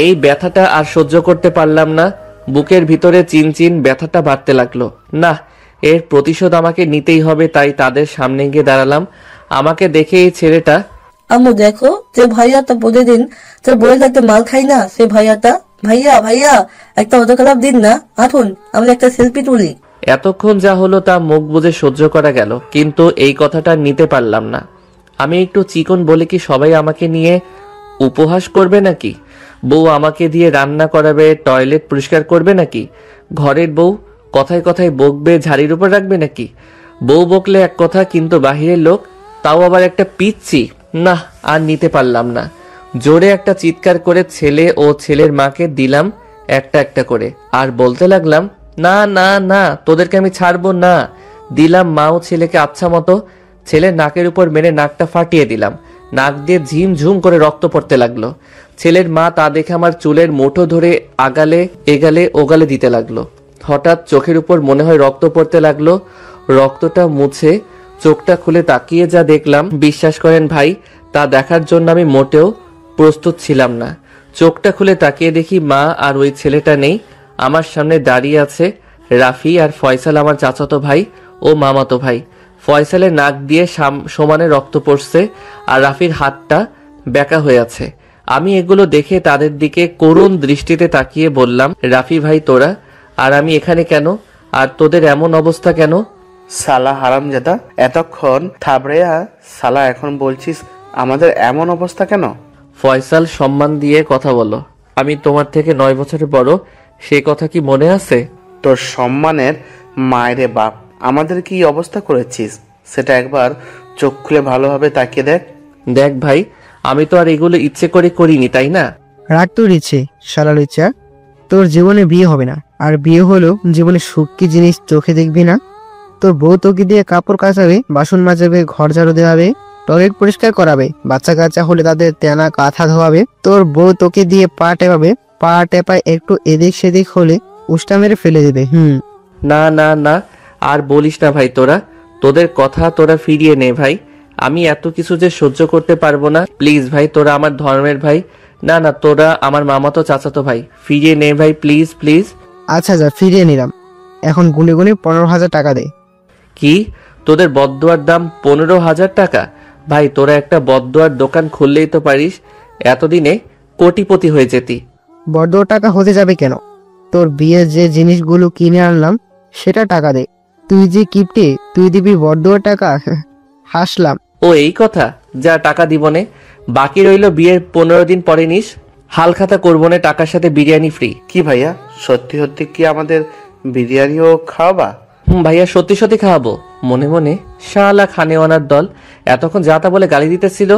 এই ব্যথাটা আর সহ্য করতে পারলাম না। বুকের ভিতরে চিনচিন ব্যথাটা বাড়তে লাগলো। না, এর প্রতিশোধ আমাকে নিতেই হবে। তাই তাদের সামনে গিয়ে দাঁড়ালাম। আমাকে দেখে এই ছেলেটা, আম্মু দেখো, যে ভাইয়াটা প্রতিদিন তোর বলে থাকতে মাল খাই না, সে ভাইয়াটা, ভাইয়া ভাইয়া একটা অটোগ্রাফ দিন না, আসুন আমরা একটা সেলফি তুলি। এতক্ষণ যা হলো তা মুখ বুজে সহ্য করা গেল, কিন্তু এই কথাটা নিতে পারলাম না। আমি একটু চিকন বলে কি সবাই আমাকে নিয়ে উপহাস করবে নাকি? বউ আমাকে দিয়ে রান্না করাবে, টয়লেট পরিষ্কার করবে নাকি? ঘরের বউ কথায় কথায় বকবে, ঝাড়ির উপর রাখবে নাকি? বউ বকলে এক কথা, কিন্তু বাহিরের লোক, তাও আবার একটা পিচ্ছি। না, আর নিতে পারলাম না। জোরে একটা চিৎকার করে ছেলে ও ছেলের মাকে দিলাম একটা একটা করে, আর বলতে লাগলাম, না না না, তোদেরকে আমি ছাড়বো না। দিলাম মা ও ছেলেকে আচ্ছা মতো। ছেলের নাকের উপর মেরে নাকটা ফাটিয়ে দিলাম। নাক দিয়ে ঝিমঝুম করে রক্ত পড়তে লাগলো। ছেলের মা তা দেখে আমার চুলের মুঠো ধরে আগালে এগালে ওগালে দিতে লাগলো। হঠাৎ চোখের উপর মনে হয় রক্ত পড়তে লাগলো। রক্তটা মুছে চোখটা খুলে তাকিয়ে যা দেখলাম, বিশ্বাস করেন ভাই, তা দেখার জন্য আমি মোটেও প্রস্তুত ছিলাম না। চোখটা খুলে তাকিয়ে দেখি মা আর ওই ছেলেটা নেই। আমার সামনে দাঁড়িয়ে আছে রাফি আর ফয়সাল, আমার চাচাতো ভাই ও মামাতো ভাই। ফয়সালের নাক দিয়ে সমানে রক্ত পড়ছে, আর রাফির হাতটা বেঁকা হয়ে আছে। আমি এগুলো দেখে তাদের দিকে করুণ দৃষ্টিতে তাকিয়ে বললাম, রাফি ভাই তোরা, আর আমি এখানে কেন? আর তোদের এমন অবস্থা কেন? সালা হারামজাদা, এতক্ষণ থাবড়েয়া সালা, এখন বলছিস আমাদের এমন অবস্থা কেন? ফয়সাল, সম্মান দিয়ে কথা বলো। আমি তোমার থেকে 9 বছরের বড়, সেই কথা কি মনে আছে? তোর সম্মানের মায়েরে বাপ, আমাদের কি অবস্থা করেছিস সেটা একবার চোখ খুলে ভালোভাবে তাকিয়ে দেখ। দেখ ভাই, আমি তো আর এগুলো ইচ্ছে করে করিনি, তাই না? রাগ তোর ইচ্ছে, শালার ইচ্ছা। তোর জীবনে বিয়ে হবে না, আর বিয়ে হলেও জীবনে সুখ কি জিনিস চোখে দেখবি না। তোর বউ তোকে দিয়ে কাপড় কাচাবে, বাসন মাজাবে, ঘর ঝাড়ু দেওয়াবে, টয়লেট পরিষ্কার করাবে, বাচ্চা কাচ্চা হলে তাদের তেনা কাঁথা ধোয়াবে। তোর বউ তোকে দিয়ে পা টেপাবে, পা টেপায় একটু এদিক সেদিক হলে উষ্টা মেরে ফেলে দেবে। না না না, আর বলিস না ভাই। তোদের কথা তোরা ফিরিয়ে নে ভাই। আমি এত কিছু যে সহ্য করতে পারবো না। প্লিজ ভাই, তোরা আমার ধর্মের ভাই। না না, তোরা আমার মামাতো চাচাতো ভাই। ফিরিয়ে নে ভাই, প্লিজ প্লিজ। আচ্ছা যা, ফিরিয়ে নিলাম। এখন গুনে গুনে 15,000 টাকা দে। কি? তোদের বদদোয়ার দাম 15,000 টাকা? ভাই, তোরা একটা বদদোয়ার দোকান খুললেই তো পারিস, এতদিনে কোটিপতি হয়ে যেতি। বড্ড টাকা হতে যাবে কেন? তোর বিয়ের যে জিনিসগুলো কিনে আনলাম সেটা টাকা দে। তুই যে কিপটে, তুই দিবি বড্ড টাকা? হাসলাম। ও এই কথা, যা টাকা দিবনে। বাকি রইল বিয়ের 15 দিন পরে নিস। হালখাতা করবো না, টাকার সাথে বিরিয়ানি ফ্রি। কি ভাইয়া, সত্যি সত্যি কি আমাদের বিরিয়ানিও খাওয়াবা? ভাইয়া, সত্যি সত্যি খাওয়াবো। মনে মনে শালা খানেওয়ানার দল, এতক্ষণ যা তা বলে গালি দিতেছিল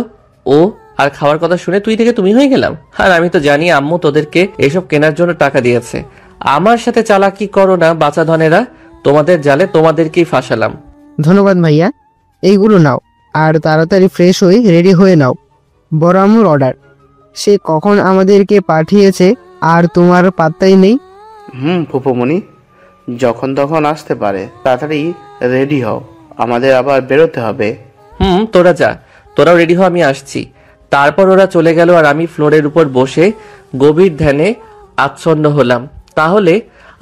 ও, আর খাওয়ার কথা শুনে তুই থেকে তুমি হয়ে গেলাম। আর আমি তো জানি আম্মু তোদেরকে এসব কেনার জন্য টাকা দিয়েছে। আমার সাথে চালাকি করো না বাচ্চা ধনেরা, তোমাদের জালে তোমাদেরকেই ফাঁসালাম। ধন্যবাদ ভাইয়া, এইগুলো নাও, আর তাড়াতাড়ি ফ্রেশ হয়ে রেডি হয়ে নাও। বড় আম্মুর অর্ডার, সে কখন আমাদেরকে পাঠিয়েছে আর তোমার পাত্তাই নেই। ফুপুমণি যখন তখন আসতে পারে, তাড়াতাড়ি রেডি হও, আমাদের আবার বেরোতে হবে। তোরা যা, তোরাও রেডি হ, আমি আসছি। তারপর ওরা চলে গেল, আর আমি ফ্লোরের উপর বসে গভীর ধ্যানে আচ্ছন্ন হলাম। তাহলে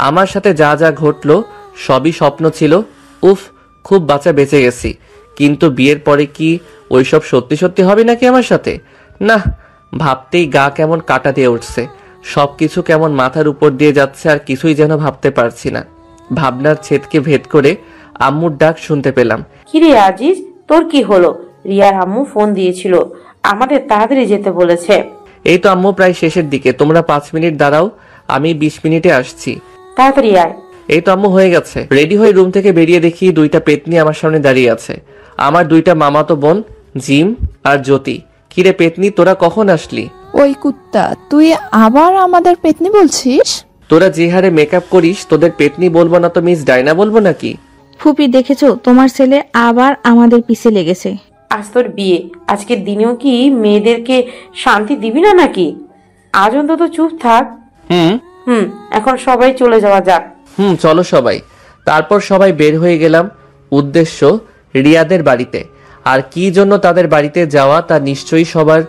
আমার সাথে যা যা ঘটলো সবই স্বপ্ন ছিল। উফ, খুব বাঁচা বেঁচে গেছি। কিন্তু বিয়ের পরে কি ওইসব সত্যি সত্যি হবে নাকি আমার সাথে? না, ভাবতেই গা কেমন কাটা দিয়ে উঠছে। সবকিছু কেমন মাথার উপর দিয়ে যাচ্ছে, আর কিছুই যেন ভাবতে পারছি না। ভাবনার ছেদকে ভেদ করে আম্মুর ডাক শুনতে পেলাম। কিরে আজিজ, তোর কি হলো? রিয়ার আম্মু ফোন দিয়েছিল, আমাদের তাড়াতাড়ি যেতে বলেছে। এই তো আম্মু, প্রায় শেষের দিকে। তোমরা 5 মিনিট দাঁড়াও, আমি 20 মিনিটে আসছি। তাড়াতাড়ি আয়। এই তো আম্মু, হয়ে গেছে। রেডি হয়ে রুম থেকে বেরিয়ে দেখি 2টা পেতনি আমার সামনে দাঁড়িয়ে আছে। আমার 2টা মামাতো বোন, জিম আর জ্যোতি। কিরে পেতনি, তোরা কখন আসলি? ওই কুত্তা, তুই আবার আমাদের পেতনি বলছিস? তোরা যে হারে মেকআপ করিস, তোদের পেতনি বলবো না তো মিস ডায়না বলবো নাকি? ফুপি, দেখেছো তোমার ছেলে আবার আমাদের পিছে লেগেছে। আজ তোর বিয়ে, আজকের দিনেও কি মেয়েদেরকে শান্তি দিবি না নাকি? আজ অন্তত চুপ থাক। এখন সবাই চলে যাওয়া যাক। চলো সবাই। তারপর সবাই বের হয়ে গেলাম, উদ্দেশ্য রিয়াদের বাড়িতে। আর কি জন্য তাদের বাড়িতে যাওয়া তা নিশ্চয়ই সবার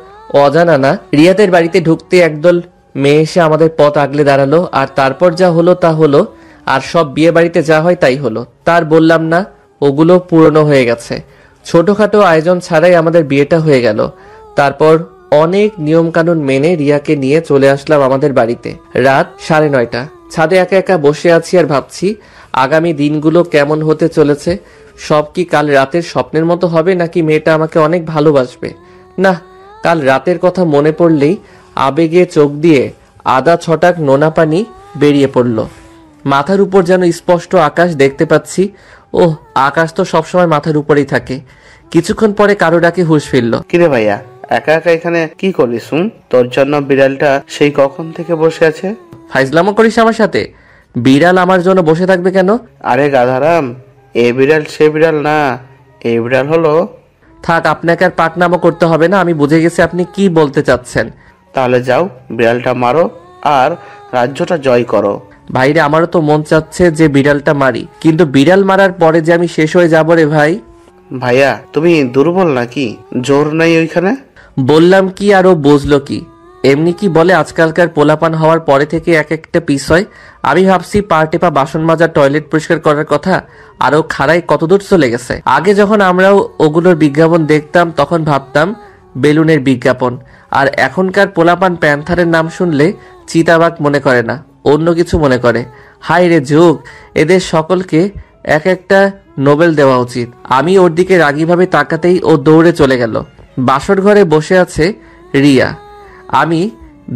অজানা না। রিয়াদের বাড়িতে ঢুকতে একদল মেয়ে এসে আমাদের পথ আগলে দাঁড়ালো, আর তারপর যা হলো তা হলো, আর সব বিয়ে বাড়িতে যা হয় তাই হলো। তার বললাম না, ওগুলো পুরনো হয়ে গেছে। ছোটখাটো আয়োজন ছাড়াই আমাদের বিয়েটা হয়ে গেল। তারপর অনেক নিয়মকানুন মেনে রিয়াকে নিয়ে চলে আসলাম আমাদের বাড়িতে। রাত 9:30। ছাদে একা একা বসে আছি আর ভাবছি আগামী দিনগুলো কেমন হতে চলেছে। সব কি কাল রাতের স্বপ্নের মতো হবে, নাকি মেয়েটা আমাকে অনেক ভালোবাসবে? না, কাল রাতের কথা মনে পড়লেই আবেগে চোখ দিয়ে আদা ছটাক নোনা পানি বেরিয়ে পড়ল। মাথার উপর যেন স্পষ্ট আকাশ দেখতে পাচ্ছি। ওহ, আকাশ তো সবসময় মাথার উপরেই থাকে। কিছুক্ষণ পরে কারো ডাকে হুঁশ ফিরল। কিরে ভাইয়া, একা একা এখানে কি করলিস? তোর জন্য বিড়ালটা সেই কখন থেকে বসে আছে। ফাইজলামো করিস আমার সাথে? বিড়াল আমার জন্য বসে থাকবে কেন? আরে গাধারাম, এ বিড়াল সে বিড়াল না, এই বিড়াল হলো। থাক, আপনাকে আর পাকনামো করতে হবে না, আমি বুঝে গেছি আপনি কি বলতে চাচ্ছেন। তাহলে যাও, বিড়ালটা মারো আর রাজ্যটা জয় করো। ভাইরে, আমারও তো মন চাচ্ছে যে বিড়ালটা মারি, কিন্তু বিড়াল মারার পরে যে আমি শেষ হয়ে যাবো রে ভাই। ভাইয়া, তুমি দুর্বল নাকি? জোর নাই ওইখানে? বললাম কি আর ও বুঝলো কি? এমনি কি বলে, আজকালকার পোলাপান হওয়ার পরে থেকে এক একটা পিস হয়। আমি ভাবছি পা টেপা বাসন মাজা, টয়লেট পরিষ্কার করার কথা, আরও খাড়াই কতদূর চলে গেছে। আগে যখন আমরাও ওগুলোর বিজ্ঞাপন দেখতাম তখন ভাবতাম বেলুনের বিজ্ঞাপন, আর এখনকার পোলাপান প্যান্থারের নাম শুনলে চিতাবাঘ মনে করে না, অন্য কিছু মনে করে। হাই রে যুগ, এদের সকলকে এক একটা নোবেল দেওয়া উচিত। আমি ওর দিকে রাগীভাবে তাকাতেই ও দৌড়ে চলে গেল। বাসর ঘরে বসে আছে রিয়া। আমি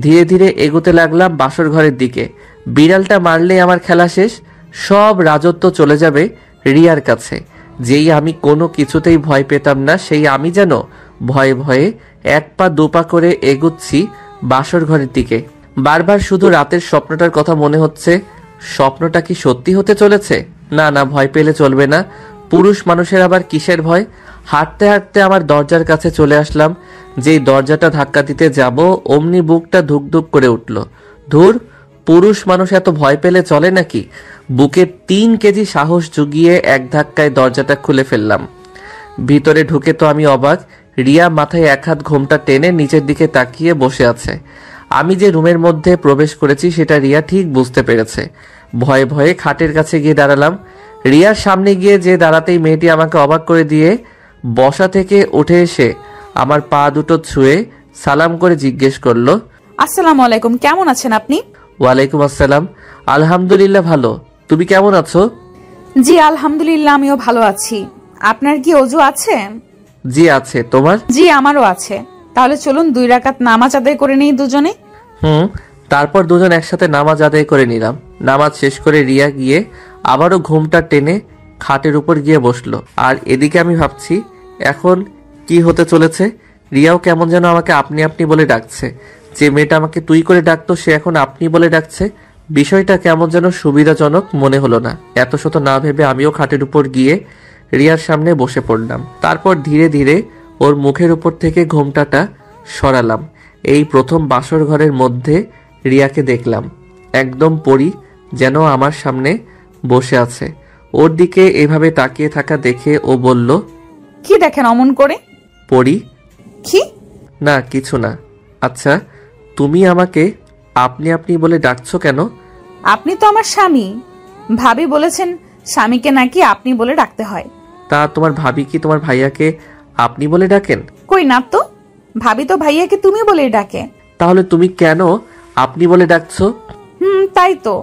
ধীরে ধীরে এগোতে লাগলাম বাসর ঘরের দিকে। বিড়ালটা মারলে আমার খেলা শেষ, সব রাজত্ব চলে যাবে রিয়ার কাছে। যেই আমি কোনো কিছুতেই ভয় পেতাম না, সেই আমি যেন ভয়ে ভয়ে এক পা দুপা করে এগুচ্ছি বাসর ঘরের দিকে। বারবার শুধু রাতের স্বপ্নটার কথা মনে হচ্ছে। স্বপ্নটা কি সত্যি হতে চলেছে? না না, ভয় পেলে চলবে না। পুরুষ মানুষের আবার কিসের ভয়? হাঁটতে হাঁটতে আমার দরজার কাছে চলে আসলাম। যেই দরজাটা ধাক্কা দিতে যাব, অমনি বুকটা ধুক ধুক করে উঠল। ধুর, পুরুষ মানুষ এত ভয় পেলে চলে নাকি? বুকে 3 কেজি সাহস জুগিয়ে এক ধাক্কায় দরজাটা খুলে ফেললাম। ভিতরে ঢুকে তো আমি অবাক। রিয়া মাথায় এক হাত ঘোমটা টেনে নিচের দিকে তাকিয়ে বসে আছে। আমি যে রুমের মধ্যে প্রবেশ করেছি সেটা রিয়া ঠিক বুঝতে পেরেছে। ভয়ে ভয়ে খাটের কাছে গিয়ে দাঁড়ালাম। রিয়ার সামনে গিয়ে যে দাঁড়াতেই মেয়েটি আমাকে অবাক করে দিয়ে বসা থেকে উঠে এসে আমার পা দুটো ছুঁয়ে সালাম করে জিজ্ঞেস করলো, আসসালামু আলাইকুম, কেমন আছেন আপনি? ওয়ালাইকুম আসসালাম, আলহামদুলিল্লাহ ভালো, তুমি কেমন আছো? জি আলহামদুলিল্লাহ, আমিও ভালো আছি। আপনার কি ওযু আছে? জি আছে, তোমার? জি আমারও আছে। তাহলে চলুন 2 রাকাত নামাজ আদায় করে নেই দুজনে। তারপর দুজন একসাথে নামাজ আদায় করে নিলাম। নামাজ শেষ করে রিয়া গিয়ে আবারও ঘুমটা টেনে খাটের উপর গিয়ে বসলো। আর এদিকে আমি ভাবছি এখন কি হতে চলেছে। রিয়াও কেমন যেন আমাকে আপনি আপনি বলে ডাকছে। যে মেয়েটা আমাকে তুই করে ডাকতো সে এখন আপনি বলে ডাকছে। বিষয়টা কেমন যেন সুবিধাজনক মনে হলো না। এত শত না ভেবে আমিও খাটের উপর গিয়ে রিয়ার সামনে বসে পড়লাম। তারপর ধীরে ধীরে ওর মুখের উপর থেকে ঘোমটাটা সরালাম। এই প্রথম বাসর ঘরের মধ্যে রিয়াকে দেখলাম, একদম পরী, যেন আমার সামনে বসে আছে। ওর দিকে এভাবে তাকিয়ে থাকা দেখে ও বলল, কি দেখেন অমন করে? পরী? কি? না কিছু না। আচ্ছা, তুমি আমাকে আপনি আপনি বলে ডাকছো কেন? আপনি তো আমার স্বামী। ভাবি বলেছেন স্বামীকে নাকি আপনি বলে ডাকতে হয়। তা তোমার ভাবি কি তোমার ভাইয়াকে আপনি বলে ডাকেন? কই না তো, ভাবি তো ভাইয়াকে তুমি বলেই ডাকে। তাহলে তুমি কেন আপনি বলে ডাকছো? তাই তো।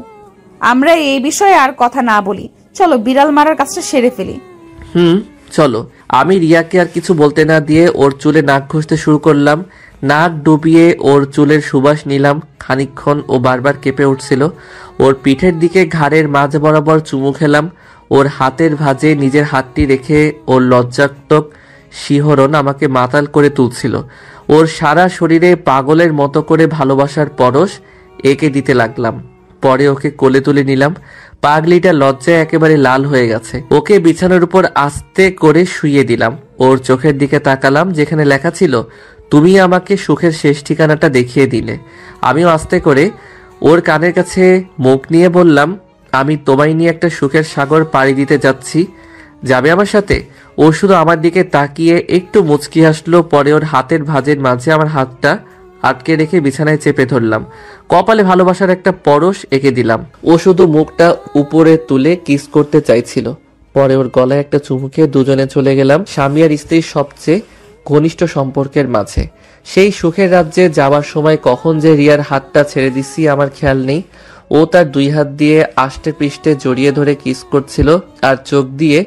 আমরা এই বিষয়ে আর কথা না বলি, চলো বিড়াল মারার কাজটা সেরে ফেলি। চলো। আমি রিয়াকে আর কিছু বলতে না দিয়ে ওর চুলে নাক ঘষতে শুরু করলাম। নাক ডুবিয়ে ওর চুলের সুবাস নিলাম খানিকক্ষণ। ও বারবার কেঁপে উঠছিল। ওর পিঠের দিকে ঘাড়ের মাঝ বরাবর চুমু খেলাম। ওর হাতের ভাঁজে নিজের হাতটি রেখে ওর লজ্জাত্মক শিহরণ আমাকে মাতাল করে তুলছিল। ওর সারা শরীরে পাগলের মতো করে ভালোবাসার পরশ এঁকে দিতে লাগলাম। পরে ওকে কোলে তুলে নিলাম। পাগলিটা লজ্জায় একেবারে লাল হয়ে গেছে। ওকে বিছানার উপর আস্তে করে শুইয়ে দিলাম। ওর চোখের দিকে তাকালাম, যেখানে লেখা ছিল, তুমি আমাকে সুখের শেষ ঠিকানাটা দেখিয়ে দিলে। আমিও আস্তে করে ওর কানের কাছে মুখ নিয়ে বললাম, আমি তোমায় নিয়ে একটা সুখের সাগর পাড়ি দিতে যাচ্ছি, যাবে আমার সাথে? ও শুধু আমার দিকে তাকিয়ে একটু মুচকি হাসলো, পরে ওর হাতের ভাঁজের মাঝে আমার হাতটা আটকে রেখে বিছানায় চেপে ধরলাম। কপালে ভালোবাসার একটা পরশ এঁকে দিলাম। ও শুধু মুখটা উপরে তুলে কিস করতে চাইছিল। পরে ওর গলায় একটা চুমু খেয়ে দুজনে চলে গেলাম স্বামী আর স্ত্রীর সবচেয়ে ঘনিষ্ঠ সম্পর্কের মাঝে। সেই সুখের রাজ্যে যাওয়ার সময় কখন যে রিয়ার হাতটা ছেড়ে দিছি আমার খেয়াল নেই। ও তার 2 হাত দিয়ে আষ্টে পৃষ্ঠে জড়িয়ে ধরে কিস করছিল আর চোখ দিয়ে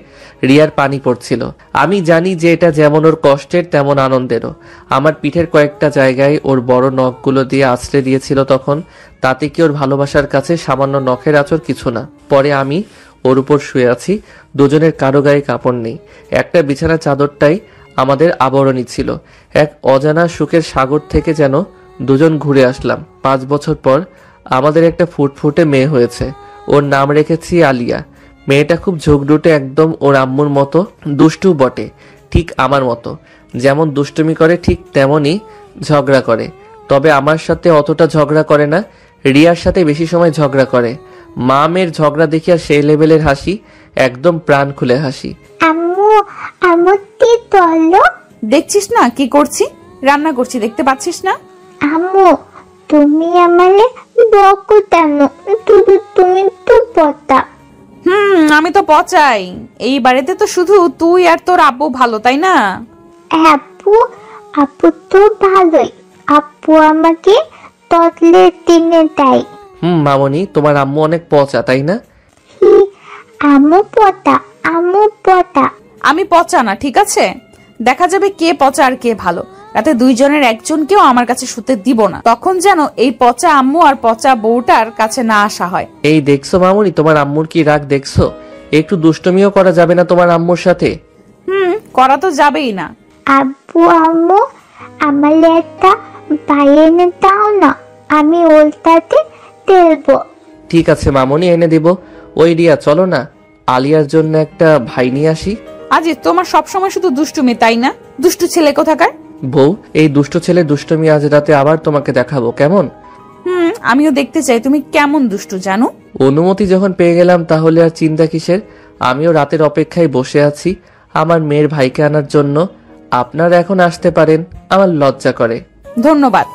রিয়ার পানি পড়ছিল। আমি জানি যে এটা যেমন ওর কষ্টের তেমন আনন্দেরও। আমার পিঠের কয়েকটা জায়গায় ওর বড় নখগুলো দিয়ে আছড়ে দিয়েছিল তখন। তাতে কি ওর ভালোবাসার কাছে সামান্য নখের আঁচড় কিছু না। পরে আমি ওর উপর শুয়ে আছি, দুজনের কারো গায়ে কাপড় নেই। একটা বিছানা চাদরটাই আমাদের আবরণী ছিল। এক অজানা সুখের সাগর থেকে যেন দুজন ঘুরে আসলাম। 5 বছর পর আমাদের একটা ফুটফুটে মেয়ে হয়েছে। ওর নাম রেখেছি আলিয়া। মেয়েটা খুব ঝোঁকডুটে, একদম ওর আম্মুর মতো দুষ্টু বটে, ঠিক আমার মতো। যেমন দুষ্টুমি করে ঠিক তেমনই ঝগড়া করে, তবে আমার সাথে অতটা ঝগড়া করে না, রিয়ার সাথে বেশি সময় ঝগড়া করে। মা মেয়ের ঝগড়া দেখিয়া সেই লেভেলের হাসি, একদম প্রাণ খুলে হাসি। আম্মু আমুতি তোলো। দেখছিস না কি করছি? রান্না করছি, দেখতে পাচ্ছিস না? আম্মু তুমি আমারে বকো কেন? তুমি তো পতা। আমি তো পচাই। এই বাড়িতে তো শুধু তুই আর তোর আব্বু ভালো, তাই না? আপু তো ভালোই। আপু আমাকে ততলে টিনে দেয়। মামনি, তোমার আম্মু অনেক পচা, তাই না? আম্মু পতা। আমি পচা না, ঠিক আছে? দেখা যাবে কে পচা আর কে ভালো। রাতে দুইজনের একজনকেও আমার কাছে শুতে দিব না, তখন যেন এই পচা আম্মু আর পচা বউটার কাছে না আসা হয়। এই দেখছো মামনি, তোমার আম্মুর কি রাগ দেখছো? একটু দুষ্টমিও করা যাবে না তোমার আম্মুর সাথে? করা তো যাবেই না। আব্বু আম্মু আমালে একটা ভাই এনে দাও না, আমি ওলটাতে তেলবো। ঠিক আছে মামনি, এনে দিব। ওই রিয়া, চলো না আলিয়ার জন্য একটা ভাই নিয়ে আসি। আজি, তোমার সবসময় শুধু দুষ্টুমি, তাই না? দুষ্টু ছেলে কোথাকার। বউ, এই দুষ্ট ছেলে দুষ্টমি আজ রাতে আবার তোমাকে দেখাবো, কেমন? আমিও দেখতে চাই তুমি কেমন দুষ্টু, জানো? অনুমতি যখন পেয়ে গেলাম তাহলে আর চিন্তা কিসের। আমিও রাতের অপেক্ষায় বসে আছি আমার মেয়ের ভাইকে আনার জন্য। আপনারা এখন আসতে পারেন, আমার লজ্জা করে। ধন্যবাদ।